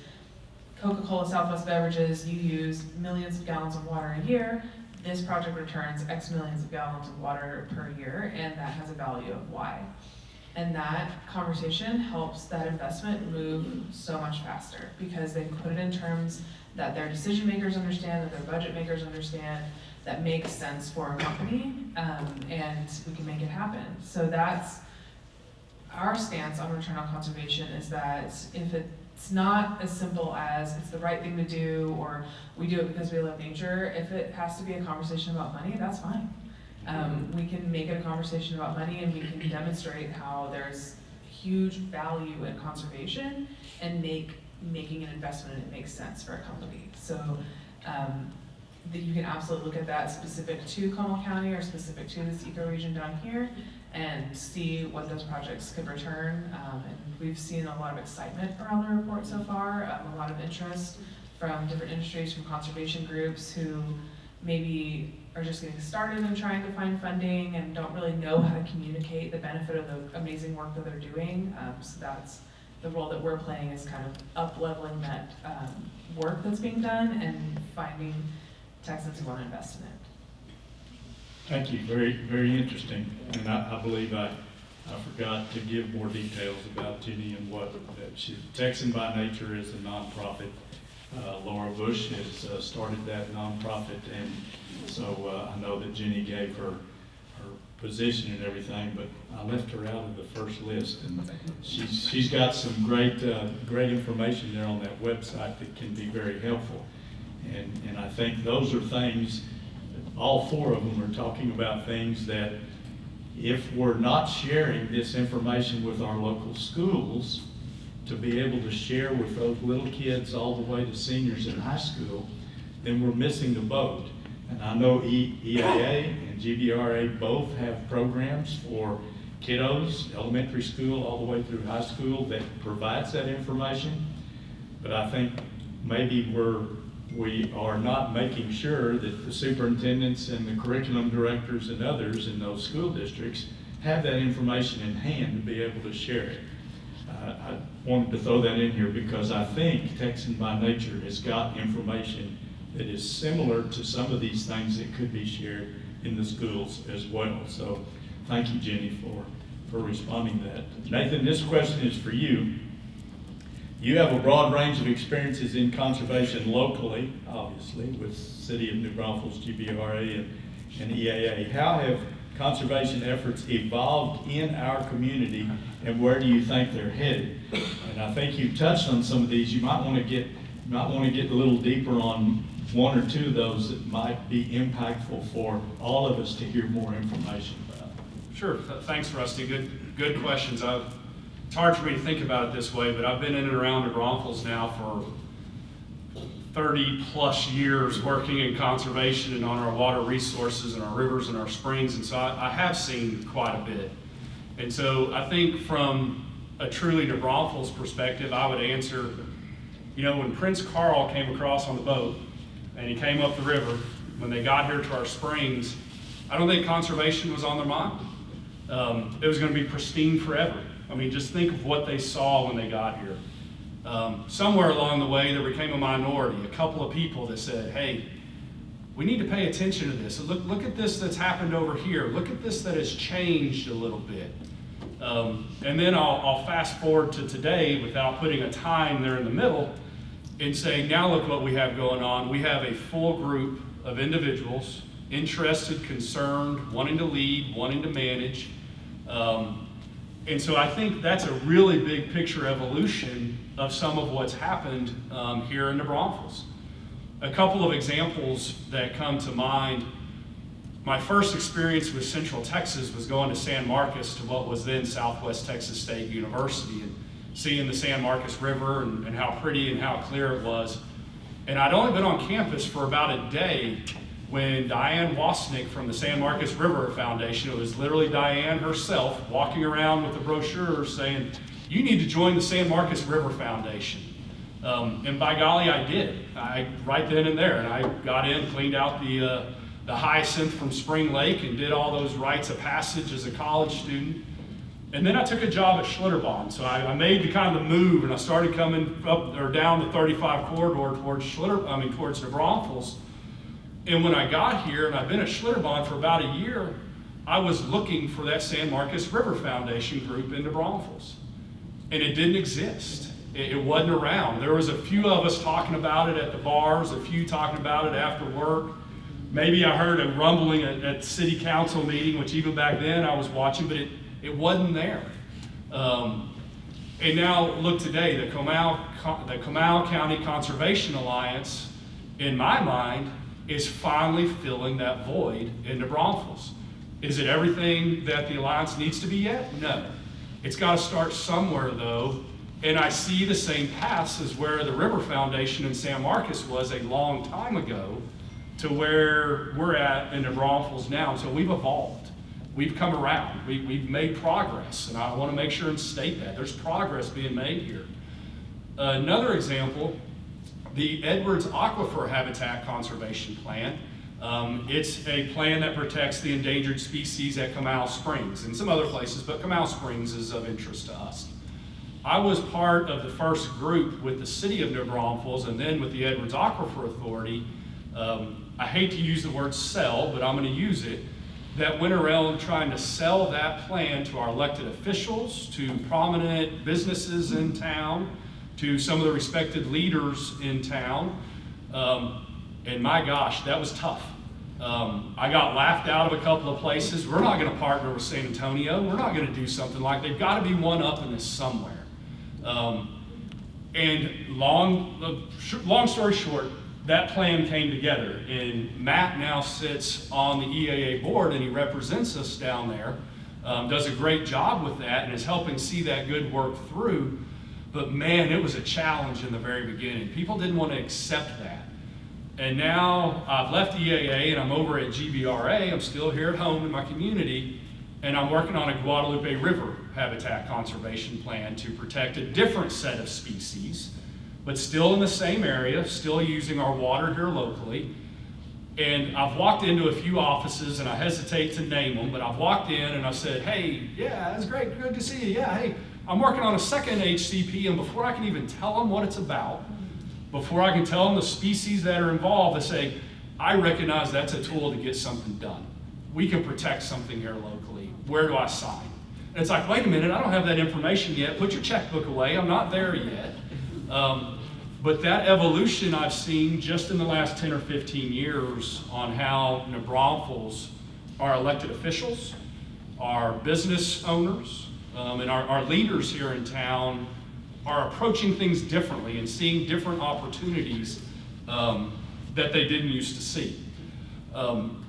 Coca-Cola Southwest Beverages, you use millions of gallons of water a year. This project returns X millions of gallons of water per year, and that has a value of Y. And that conversation helps that investment move so much faster, because they can put it in terms that their decision makers understand, that their budget makers understand, that makes sense for a company, and we can make it happen. So that's our stance on return on conservation, is that if it's not as simple as it's the right thing to do, or we do it because we love nature, if it has to be a conversation about money, that's fine. We can make it a conversation about money, and we can demonstrate how there's huge value in conservation and making an investment and it makes sense for a company. So that you can absolutely look at that specific to Comal County or specific to this ecoregion down here and see what those projects could return. And we've seen a lot of excitement around the report so far, a lot of interest from different industries, from conservation groups who maybe are just getting started and trying to find funding and don't really know how to communicate the benefit of the amazing work that they're doing. So that's the role that we're playing, is kind of up-leveling that work that's being done and finding Texans who want to invest in it. Thank you, very, very interesting. And I believe I forgot to give more details about Jenny and what she's Texan by nature, is a nonprofit. Laura Bush has started that nonprofit, and so I know that Jenny gave her position and everything, but I left her out of the first list, and she's got some great information there on that website that can be very helpful. And I think those are things, all four of them are talking about things that if we're not sharing this information with our local schools, to be able to share with those little kids all the way to seniors in high school, then we're missing the boat. And I know EAA and GBRA both have programs for kiddos, elementary school all the way through high school, that provides that information. But I think maybe we are not making sure that the superintendents and the curriculum directors and others in those school districts have that information in hand to be able to share it. I wanted to throw that in here because I think Texan by Nature has got information that is similar to some of these things that could be shared in the schools as well. So thank you, Jenny, for responding to that. Nathan, this question is for you. You have a broad range of experiences in conservation locally, obviously, with City of New Braunfels, GBRA, and EAA. How have conservation efforts evolved in our community, and where do you think they're headed? And I think you touched on some of these. You might want to get a little deeper on one or two of those that might be impactful for all of us to hear more information about. Sure. Thanks, Rusty. Good questions. It's hard for me to think about it this way, but I've been in and around New Braunfels now for 30 plus years working in conservation and on our water resources and our rivers and our springs, and so I have seen quite a bit. And so I think from a truly New Braunfels perspective, I would answer, when Prince Carl came across on the boat and he came up the river, when they got here to our springs, I don't think conservation was on their mind. It was going to be pristine forever. I mean, just think of what they saw when they got here. Somewhere along the way, there became a minority, a couple of people that said, hey, we need to pay attention to this. Look at this that's happened over here. Look at this that has changed a little bit. And then I'll fast forward to today without putting a time there in the middle and saying, now look what we have going on. We have a full group of individuals, interested, concerned, wanting to lead, wanting to manage. And so I think that's a really big picture evolution of some of what's happened here in New Braunfels. A couple of examples that come to mind. My first experience with Central Texas was going to San Marcos, to what was then Southwest Texas State University, and seeing the San Marcos River and how pretty and how clear it was. And I'd only been on campus for about a day when Diane Wasnick from the San Marcos River Foundation, it was literally Diane herself walking around with a brochure saying, you need to join the San Marcos River Foundation. And by golly, I did. Right then and there. And I got in, cleaned out the hyacinth from Spring Lake and did all those rites of passage as a college student. And then I took a job at Schlitterbahn. So I made the kind of the move, and I started coming up or down the 35 corridor towards New Braunfels. And when I got here, and I've been at Schlitterbahn for about a year, I was looking for that San Marcos River Foundation group in New Braunfels. And it didn't exist. It wasn't around. There was a few of us talking about it at the bars, a few talking about it after work. Maybe I heard a rumbling at the city council meeting, which even back then I was watching, but it wasn't there. And now look today, the Comal County Conservation Alliance, in my mind, is finally filling that void in New Braunfels. Is it everything that the Alliance needs to be yet? No. It's got to start somewhere, though, and I see the same paths as where the River Foundation in San Marcos was a long time ago to where we're at in New Braunfels now. So we've evolved. We've come around. We've made progress, and I want to make sure and state that. There's progress being made here. Another example, the Edwards Aquifer Habitat Conservation Plan. It's a plan that protects the endangered species at Comal Springs and some other places, but Comal Springs is of interest to us. I was part of the first group with the City of New Braunfels and then with the Edwards Aquifer Authority. I hate to use the word sell, but I'm going to use it, that went around trying to sell that plan to our elected officials, to prominent businesses in town, to some of the respected leaders in town. And my gosh, that was tough. I got laughed out of a couple of places. We're not going to partner with San Antonio. We're not going to do something like that. They've got to be one up in this somewhere. And long story short, that plan came together. And Matt now sits on the EAA board, and he represents us down there. Does a great job with that and is helping see that good work through. But man, it was a challenge in the very beginning. People didn't want to accept that. And now I've left EAA and I'm over at GBRA. I'm still here at home in my community, and I'm working on a Guadalupe River habitat conservation plan to protect a different set of species, but still in the same area, still using our water here locally. And I've walked into a few offices, and I hesitate to name them, but I've walked in and I've said, hey, yeah, that's great, good to see you. Yeah, hey, I'm working on a second HCP, and before I can even tell them what it's about, before I can tell them the species that are involved, they say, I recognize that's a tool to get something done. We can protect something here locally. Where do I sign? And it's like, wait a minute, I don't have that information yet. Put your checkbook away, I'm not there yet. But that evolution I've seen just in the last 10 or 15 years on how New Braunfels, our elected officials, our business owners, and our leaders here in town are approaching things differently and seeing different opportunities that they didn't used to see.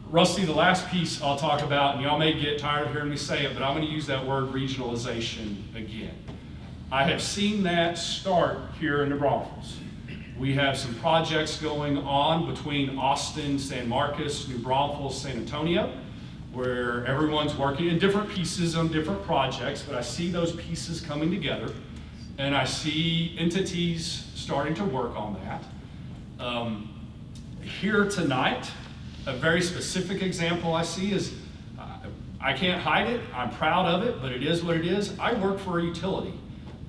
Rusty, the last piece I'll talk about, and y'all may get tired of hearing me say it, but I'm going to use that word regionalization again. I have seen that start here in New Braunfels. We have some projects going on between Austin, San Marcos, New Braunfels, San Antonio, where everyone's working in different pieces on different projects, but I see those pieces coming together, and I see entities starting to work on that. Here tonight, a very specific example I see is, I can't hide it, I'm proud of it, but it is what it is. I work for a utility.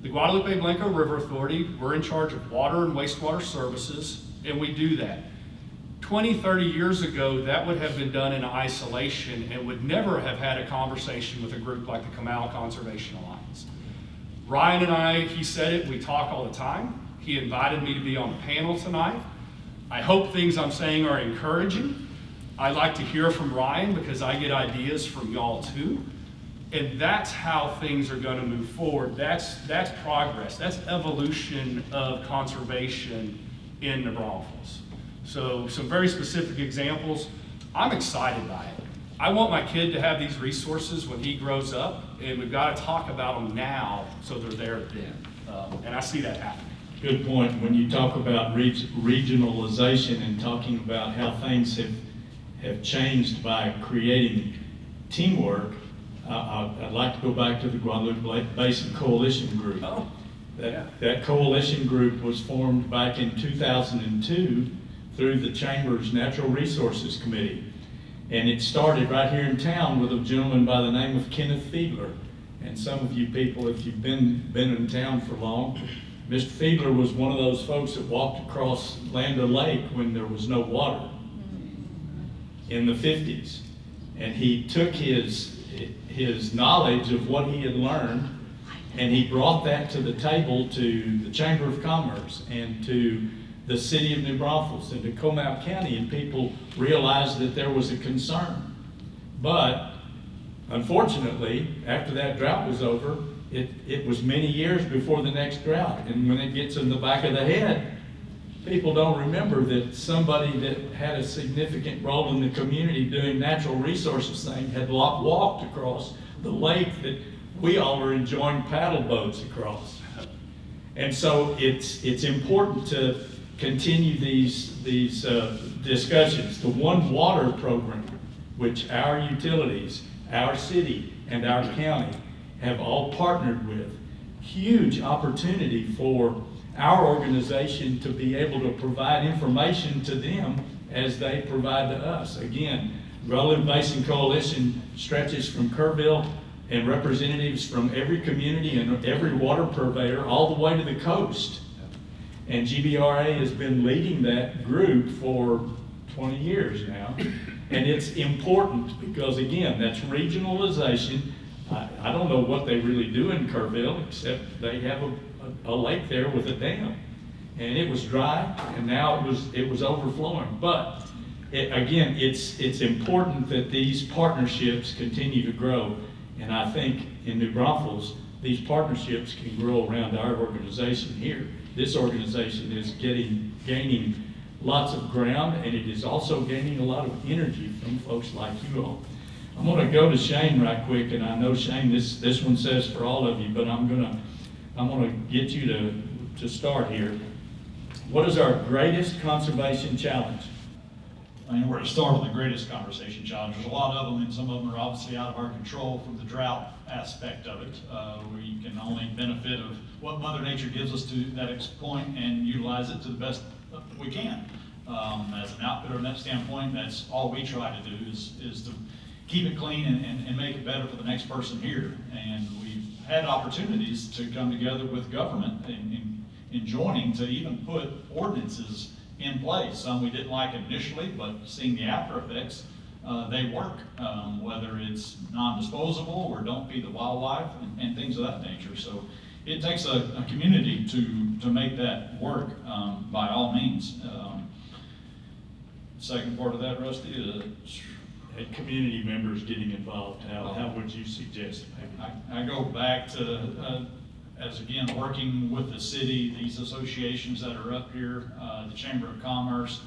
The Guadalupe Blanco River Authority, we're in charge of water and wastewater services, and we do that. 20, 30 years ago, that would have been done in isolation and would never have had a conversation with a group like the Comal Conservation Alliance. Ryan and I, he said it, we talk all the time. He invited me to be on the panel tonight. I hope things I'm saying are encouraging. I like to hear from Ryan because I get ideas from y'all too. And that's how things are going to move forward. That's progress. That's evolution of conservation in New Braunfels. So some very specific examples. I'm excited by it. I want my kid to have these resources when he grows up, and we've got to talk about them now so they're there then. And I see that happening. Good point. When you talk about regionalization and talking about how things have changed by creating teamwork, I'd like to go back to the Guadalupe Basin Coalition Group. Oh, That coalition group was formed back in 2002 through the Chamber's Natural Resources Committee. And it started right here in town with a gentleman by the name of Kenneth Fiedler. And some of you people, if you've been in town for long, Mr. Fiedler was one of those folks that walked across Land O' Lake when there was no water in the 50s. And he took his knowledge of what he had learned, and he brought that to the table to the Chamber of Commerce and to the city of New Braunfels and to Comal County, and people realized that there was a concern. But unfortunately, after that drought was over, it was many years before the next drought. And when it gets in the back of the head, people don't remember that somebody that had a significant role in the community doing natural resources thing had walked across the lake that we all are enjoying paddle boats across. And so it's important to continue these discussions. The One Water program, which our utilities, our city, and our county have all partnered with, huge opportunity for our organization to be able to provide information to them as they provide to us. Again, Guadalupe Basin Coalition stretches from Kerrville and representatives from every community and every water purveyor all the way to the coast. And GBRA has been leading that group for 20 years now. And it's important because, again, that's regionalization. I don't know what they really do in Kerrville, except they have a lake there with a dam. And it was dry, and now it was overflowing. But again, it's important that these partnerships continue to grow. And I think in New Braunfels, these partnerships can grow around our organization here. This organization is gaining lots of ground, and it is also gaining a lot of energy from folks like you all. I'm going to go to Shane right quick, and I know Shane, this one says for all of you, but I'm going to get you to start here. What is our greatest conservation challenge? I mean, we're to start with the greatest conversation challenge. There's a lot of them, and some of them are obviously out of our control from the drought aspect of it. We can only benefit of what Mother Nature gives us to that point and utilize it to the best we can. As an outfitter from that standpoint, that's all we try to do is to keep it clean and make it better for the next person here. And we've had opportunities to come together with government in joining to even put ordinances in place. Some we didn't like initially, but seeing the after effects, they work, whether it's non-disposable or don't feed the wildlife and things of that nature. So it takes a community to make that work, by all means. Second part of that, Rusty, And community members getting involved, how would you suggest maybe? I go back to, as again, working with the city, these associations that are up here, the Chamber of Commerce,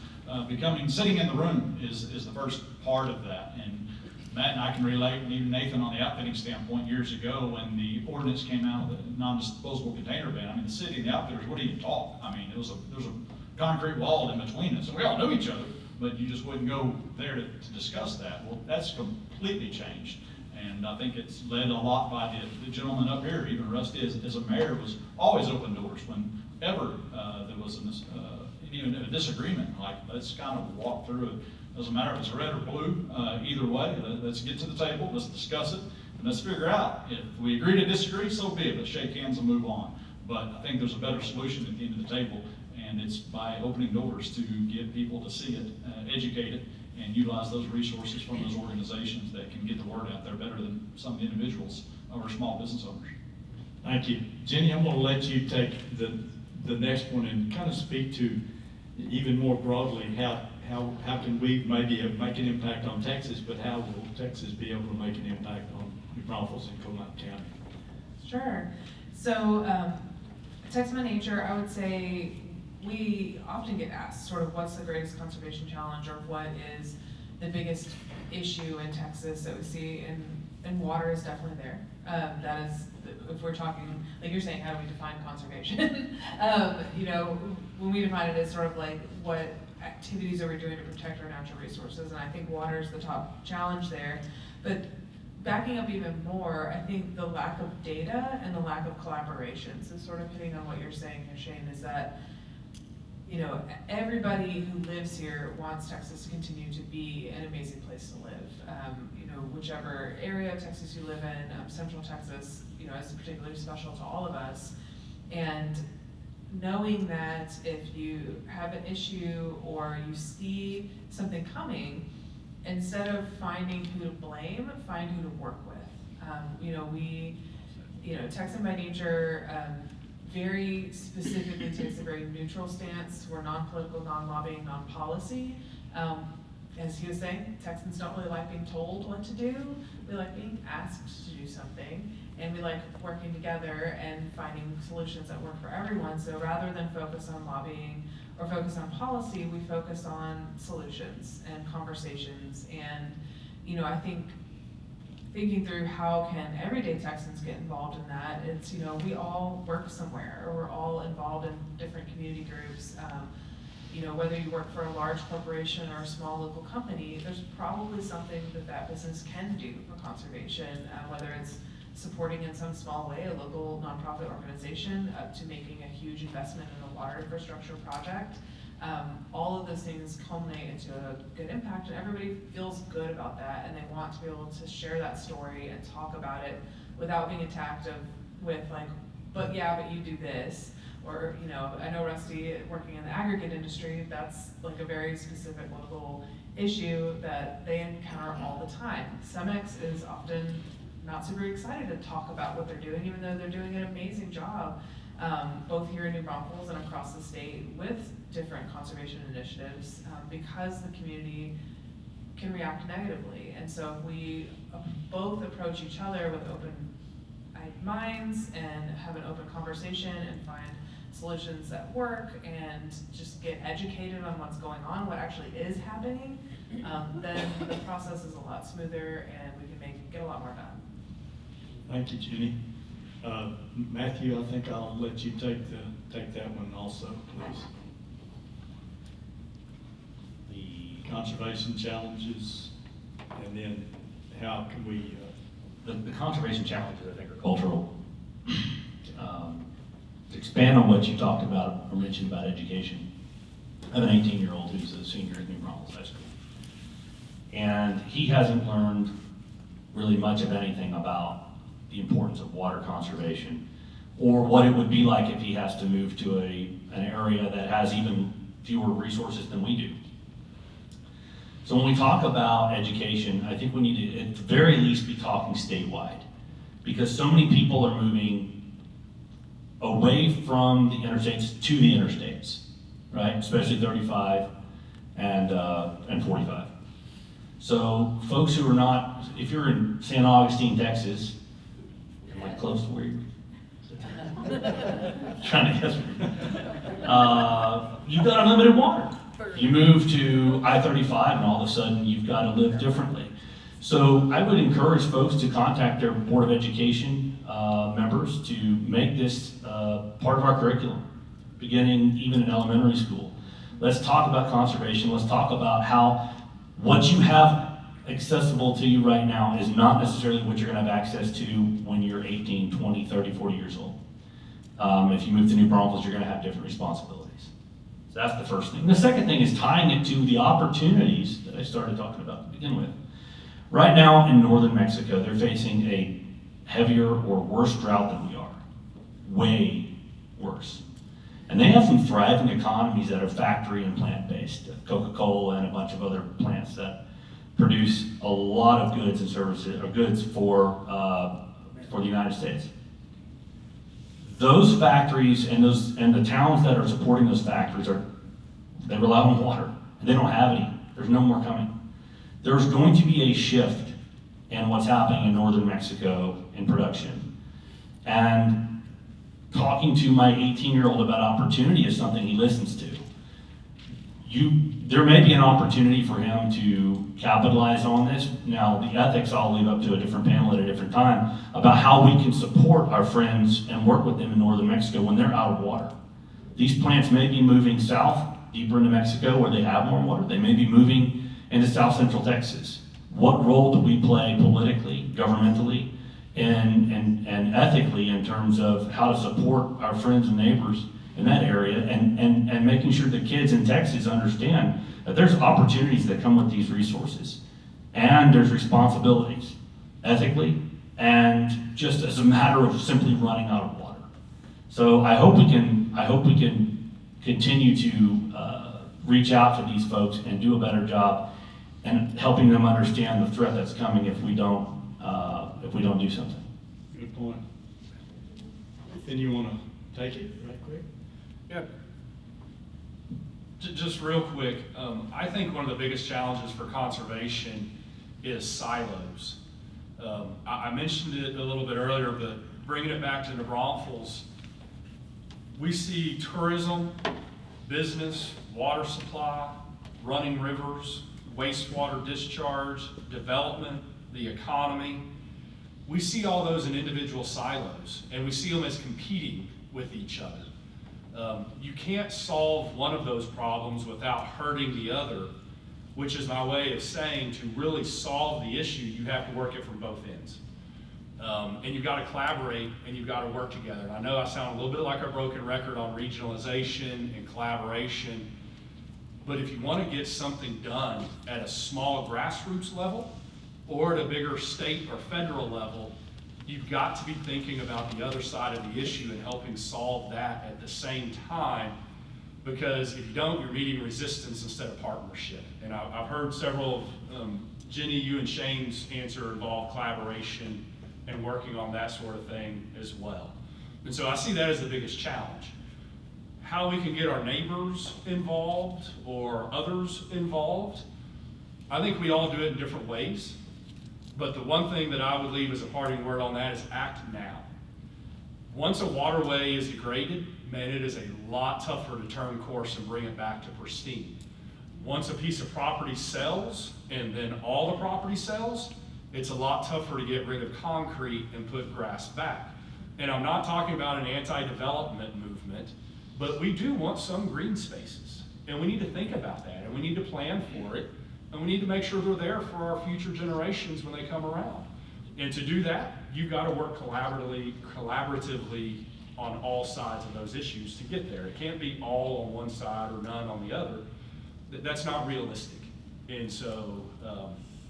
sitting in the room is the first part of that. And Matt and I can relate, and even Nathan on the outfitting standpoint, years ago when the ordinance came out with the non-disposable container ban, I mean, the city and the outfitters wouldn't even talk. I mean, there was a concrete wall in between us, and we all knew each other, but you just wouldn't go there to discuss that. Well, that's completely changed. And I think it's led a lot by the gentleman up here, even Rusty as a mayor, was always open doors whenever there was even a disagreement. Like, let's kind of walk through it. Doesn't matter if it's red or blue, either way, let's get to the table, let's discuss it, and let's figure out if we agree to disagree, so be it, let's shake hands and move on. But I think there's a better solution at the end of the table, and it's by opening doors to get people to see it, educate it, and utilize those resources from those organizations that can get the word out there better than some of the individuals or small business owners. Thank you. Jenny, I'm going to let you take the next one and kind of speak to even more broadly how can we maybe make an impact on Texas, but how will Texas be able to make an impact on New Braunfels and Comal County? Sure. So, Texas by nature, I would say we often get asked sort of what's the greatest conservation challenge or what is the biggest issue in Texas that we see, and water is definitely there. That is, if we're talking, like you're saying, how do we define conservation? When we define it as sort of like what activities are we doing to protect our natural resources, and I think water is the top challenge there. But backing up even more, I think the lack of data and the lack of collaboration, so sort of hitting on what you're saying here, Shane, is that everybody who lives here wants Texas to continue to be an amazing place to live. Whichever area of Texas you live in, Central Texas, is particularly special to all of us. And knowing that if you have an issue or you see something coming, instead of finding who to blame, find who to work with. Texan by nature, very specifically takes a very neutral stance. We're non-political, non-lobbying, non-policy. As he was saying, Texans don't really like being told what to do. We like being asked to do something, and we like working together and finding solutions that work for everyone. So rather than focus on lobbying or focus on policy, we focus on solutions and conversations. And, I think thinking through how can everyday Texans get involved in that, it's, we all work somewhere, or we're all involved in different community groups. Whether you work for a large corporation or a small local company, there's probably something that business can do for conservation, whether it's supporting in some small way a local nonprofit organization up to making a huge investment in a water infrastructure project. All of those things culminate into a good impact, and everybody feels good about that, and they want to be able to share that story and talk about it without being attacked with like, but you do this. Or, I know Rusty, working in the aggregate industry, that's like a very specific local issue that they encounter all the time. Cemex is often not super excited to talk about what they're doing, even though they're doing an amazing job, both here in New Braunfels and across the state with different conservation initiatives, because the community can react negatively. And so if we both approach each other with open minds and have an open conversation and find solutions that work and just get educated on what's going on, what actually is happening, then the process is a lot smoother and we can get a lot more done. Thank you, Jenny. Matthew, I think I'll let you take that one also, please. The conservation challenges, and then how can we... The conservation challenges, I think, are cultural. To expand on what you talked about or mentioned about education, I have an 18-year-old who's a senior at New Braunfels High School. And he hasn't learned really much of anything about the importance of water conservation or what it would be like if he has to move to an area that has even fewer resources than we do. So when we talk about education, I think we need to, at the very least, be talking statewide, because so many people are moving away from the interstates to the interstates, right? Especially 35 and 45. So folks who are not, if you're in San Augustine, Texas, am I close to where you're? Trying to guess where you've got unlimited water. You move to I-35 and all of a sudden you've got to live differently. So I would encourage folks to contact their Board of Education members to make this part of our curriculum, beginning even in elementary school. Let's talk about conservation. Let's talk about how what you have accessible to you right now is not necessarily what you're going to have access to when you're 18, 20, 30, 40 years old. If you move to New Braunfels, you're going to have different responsibilities. So that's the first thing. The second thing is tying it to the opportunities that I started talking about to begin with. Right now in northern Mexico, they're facing a heavier or worse drought than we are. Way worse. And they have some thriving economies that are factory and plant-based. Coca-Cola and a bunch of other plants that produce a lot of goods and services, or goods for the United States. Those factories and the towns that are supporting those factories they rely on water. And they don't have any. There's no more coming. There's going to be a shift in what's happening in northern Mexico in production. And talking to my 18-year-old about opportunity is something he listens to. There may be an opportunity for him to capitalize on this. Now, the ethics I'll leave up to a different panel at a different time about how we can support our friends and work with them in northern Mexico when they're out of water. These plants may be moving south, deeper into Mexico where they have more water. They may be moving into south central Texas. What role do we play politically, governmentally, and ethically in terms of how to support our friends and neighbors in that area, and making sure the kids in Texas understand that there's opportunities that come with these resources, and there's responsibilities, ethically, and just as a matter of simply running out of water. So I hope we can continue to reach out to these folks and do a better job and helping them understand the threat that's coming if we don't do something. Good point. Then you want to take it right quick? Yeah. Just real quick, I think one of the biggest challenges for conservation is silos. I mentioned it a little bit earlier, but bringing it back to New Braunfels, we see tourism, business, water supply, running rivers, wastewater discharge, development, the economy. We see all those in individual silos, and we see them as competing with each other. You can't solve one of those problems without hurting the other, which is my way of saying to really solve the issue, you have to work it from both ends. And you've got to collaborate and you've got to work together. And I know I sound a little bit like a broken record on regionalization and collaboration, but if you want to get something done at a small grassroots level or at a bigger state or federal level, you've got to be thinking about the other side of the issue and helping solve that at the same time, because if you don't, you're meeting resistance instead of partnership. And I've heard several of Jenny, you and Shane's answer involved collaboration and working on that sort of thing as well. And so I see that as the biggest challenge. How we can get our neighbors involved or others involved, I think we all do it in different ways. But the one thing that I would leave as a parting word on that is act now. Once a waterway is degraded, man, it is a lot tougher to turn course and bring it back to pristine. Once a piece of property sells, and then all the property sells, it's a lot tougher to get rid of concrete and put grass back. And I'm not talking about an anti-development movement, but we do want some green spaces. And we need to think about that, and we need to plan for it, and we need to make sure they're there for our future generations when they come around. And to do that, you've got to work collaboratively on all sides of those issues to get there. It can't be all on one side or none on the other. That's not realistic. And so,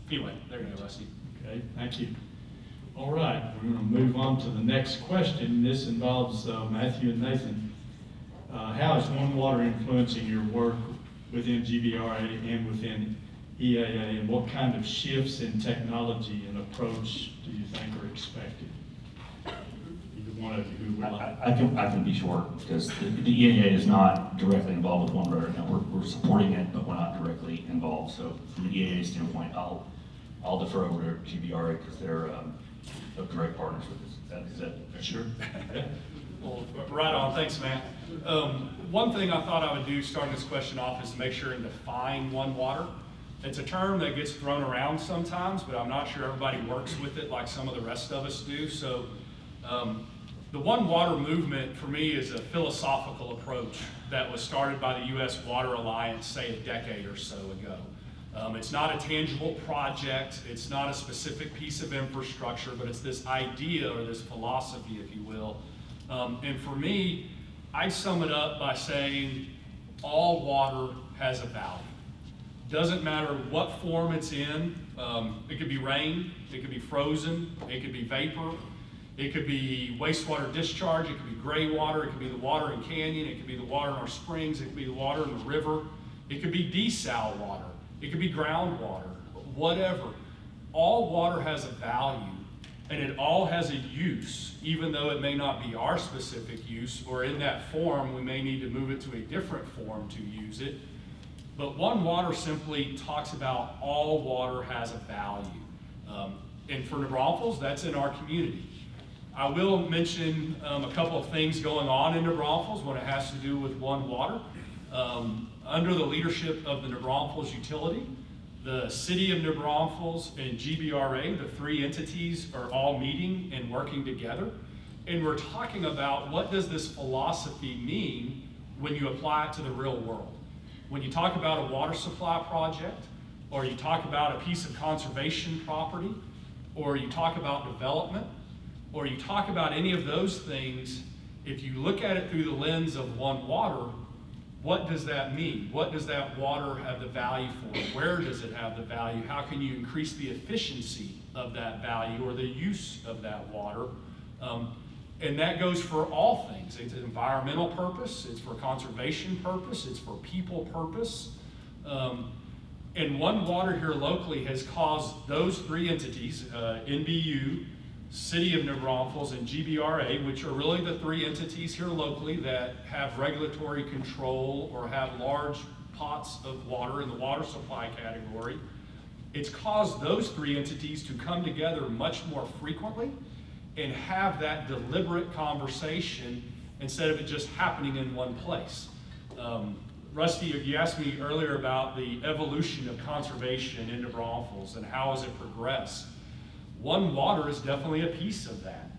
anyway, there you go, Rusty. Okay, thank you. All right, we're going to move on to the next question. This involves Matthew and Nathan. How is One Water influencing your work within GBRA and within EAA, and what kind of shifts in technology and approach do you think are expected? Either one of you who would like. I can be short, because the EAA is not directly involved with One Water. Now, we're supporting it, but we're not directly involved. So from the EAA standpoint, I'll defer over to GBRA because they're direct partners with us. Is that Sure. Well, right on, thanks, Matt. One thing I thought I would do starting this question off is to make sure and define One Water. It's a term that gets thrown around sometimes, but I'm not sure everybody works with it like some of the rest of us do. So the One Water movement for me is a philosophical approach that was started by the U.S. Water Alliance, say a decade or so ago. It's not a tangible project, it's not a specific piece of infrastructure, but it's this idea or this philosophy, if you will. And for me, I sum it up by saying all water has a value. Doesn't matter what form it's in. It could be rain, it could be frozen, it could be vapor, it could be wastewater discharge, it could be gray water, it could be the water in canyon, it could be the water in our springs, it could be the water in the river, it could be desal water, it could be groundwater, whatever. All water has a value, and it all has a use, even though it may not be our specific use, or in that form, we may need to move it to a different form to use it. But One Water simply talks about all water has a value. And for New Braunfels, that's in our community. I will mention a couple of things going on in New Braunfels when it has to do with One Water. Under the leadership of the New Braunfels utility, the City of New Braunfels and GBRA, the three entities, are all meeting and working together. And we're talking about what does this philosophy mean when you apply it to the real world. When you talk about a water supply project, or you talk about a piece of conservation property, or you talk about development, or you talk about any of those things, if you look at it through the lens of One Water, what does that mean? What does that water have the value for? Where does it have the value? How can you increase the efficiency of that value or the use of that water? And that goes for all things. It's an environmental purpose, it's for conservation purpose, it's for people purpose. And One Water here locally has caused those three entities, NBU, City of New Braunfels, and GBRA, which are really the three entities here locally that have regulatory control or have large pots of water in the water supply category. It's caused those three entities to come together much more frequently and have that deliberate conversation instead of it just happening in one place. Rusty, you asked me earlier about the evolution of conservation in New Braunfels and how has it progressed. One Water is definitely a piece of that.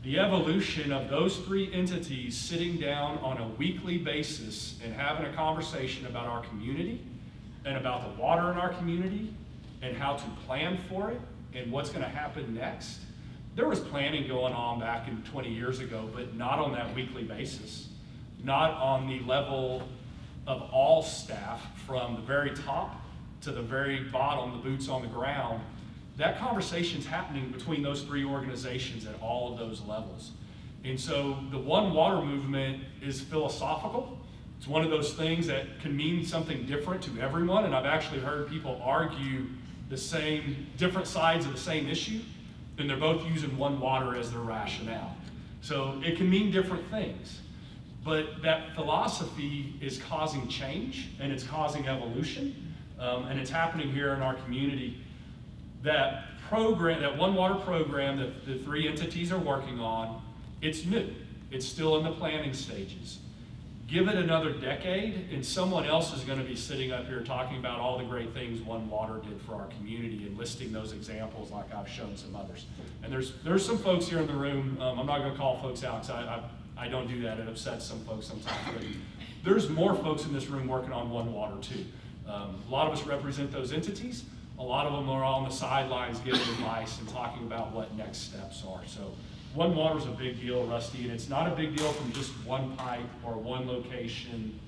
The evolution of those three entities sitting down on a weekly basis and having a conversation about our community and about the water in our community and how to plan for it and what's going to happen next. There was planning going on back in 20 years ago, but not on that weekly basis, not on the level of all staff from the very top to the very bottom, the boots on the ground. That conversation's happening between those three organizations at all of those levels. And so the One Water movement is philosophical. It's one of those things that can mean something different to everyone, and I've actually heard people argue different sides of the same issue, and they're both using One Water as their rationale. So it can mean different things, but that philosophy is causing change and it's causing evolution, and it's happening here in our community. That program, that One Water program that the three entities are working on, it's new. It's still in the planning stages. Give it another decade, and someone else is going to be sitting up here talking about all the great things One Water did for our community and listing those examples like I've shown some others. And there's some folks here in the room, I'm not going to call folks out because I don't do that. It upsets some folks sometimes. But there's more folks in this room working on One Water too. A lot of us represent those entities. A lot of them are on the sidelines giving advice and talking about what next steps are. So one water is a big deal, Rusty, and it's not a big deal from just one pipe or one location.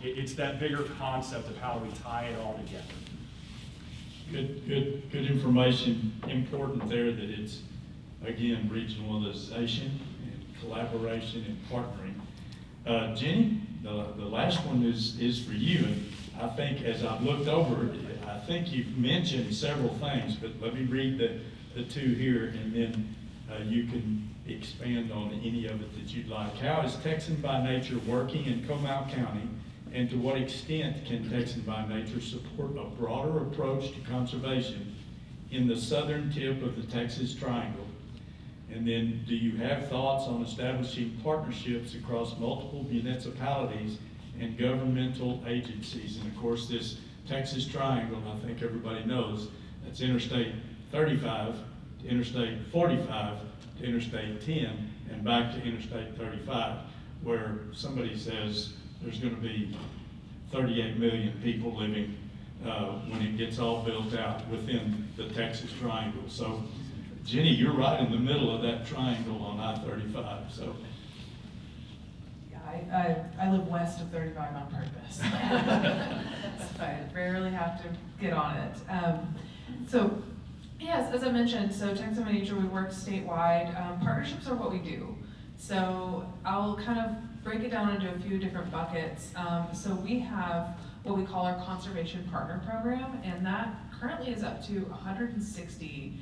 It's that bigger concept of how we tie it all together. Good information. Important there that it's, again, regionalization and collaboration and partnering. Jenny, the last one is for you. And I think as I've looked over it, I think you've mentioned several things, but let me read the two here, and then you can expand on any of it that you'd like. How is Texan by Nature working in Comal County, and to what extent can Texan by Nature support a broader approach to conservation in the southern tip of the Texas Triangle? And then, do you have thoughts on establishing partnerships across multiple municipalities and governmental agencies? And of course, this Texas Triangle, I think everybody knows, that's Interstate 35 to Interstate 45 to Interstate 10 and back to Interstate 35, where somebody says there's going to be 38 million people living when it gets all built out within the Texas Triangle. So, Jenny, you're right in the middle of that triangle on I-35. So, yeah, I live west of 35 on purpose. So I rarely have to get on it. So, yes, as I mentioned, so Texan by Nature, we work statewide. Partnerships are what we do. So I'll kind of break it down into a few different buckets. So we have what we call our Conservation Partner Program, and that currently is up to 160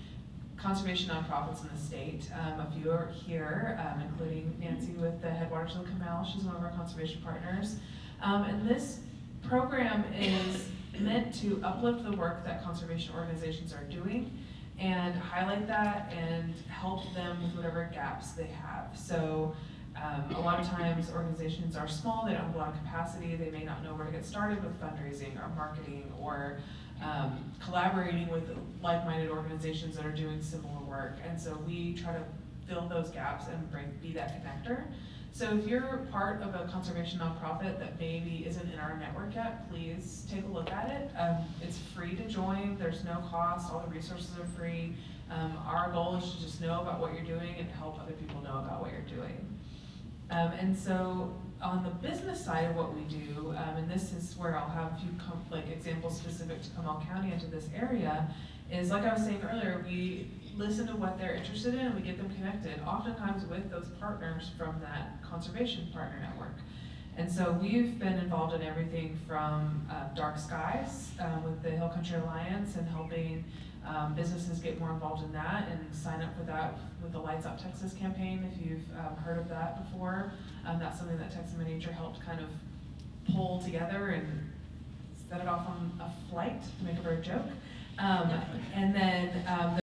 conservation nonprofits in the state. A few are here, including Nancy with the Headwaters of the Comal. She's one of our conservation partners. And this program is meant to uplift the work that conservation organizations are doing and highlight that and help them with whatever gaps they have. So a lot of times organizations are small, they don't have a lot of capacity, they may not know where to get started with fundraising or marketing or collaborating with like-minded organizations that are doing similar work. And so we try to fill those gaps and be that connector. So if you're part of a conservation nonprofit that maybe isn't in our network yet, please take a look at it. It's free to join, there's no cost, all the resources are free. Our goal is to just know about what you're doing and help other people know about what you're doing. And so on the business side of what we do, and this is where I'll have a few examples specific to Comal County and to this area, is like I was saying earlier, we listen to what they're interested in and we get them connected, oftentimes with those partners from that conservation partner network. And so we've been involved in everything from dark skies with the Hill Country Alliance and helping businesses get more involved in that and sign up for that with the Lights Out Texas campaign, if you've heard of that before. That's something that Texan by Nature helped kind of pull together and set it off on a flight, to make a bird joke. And then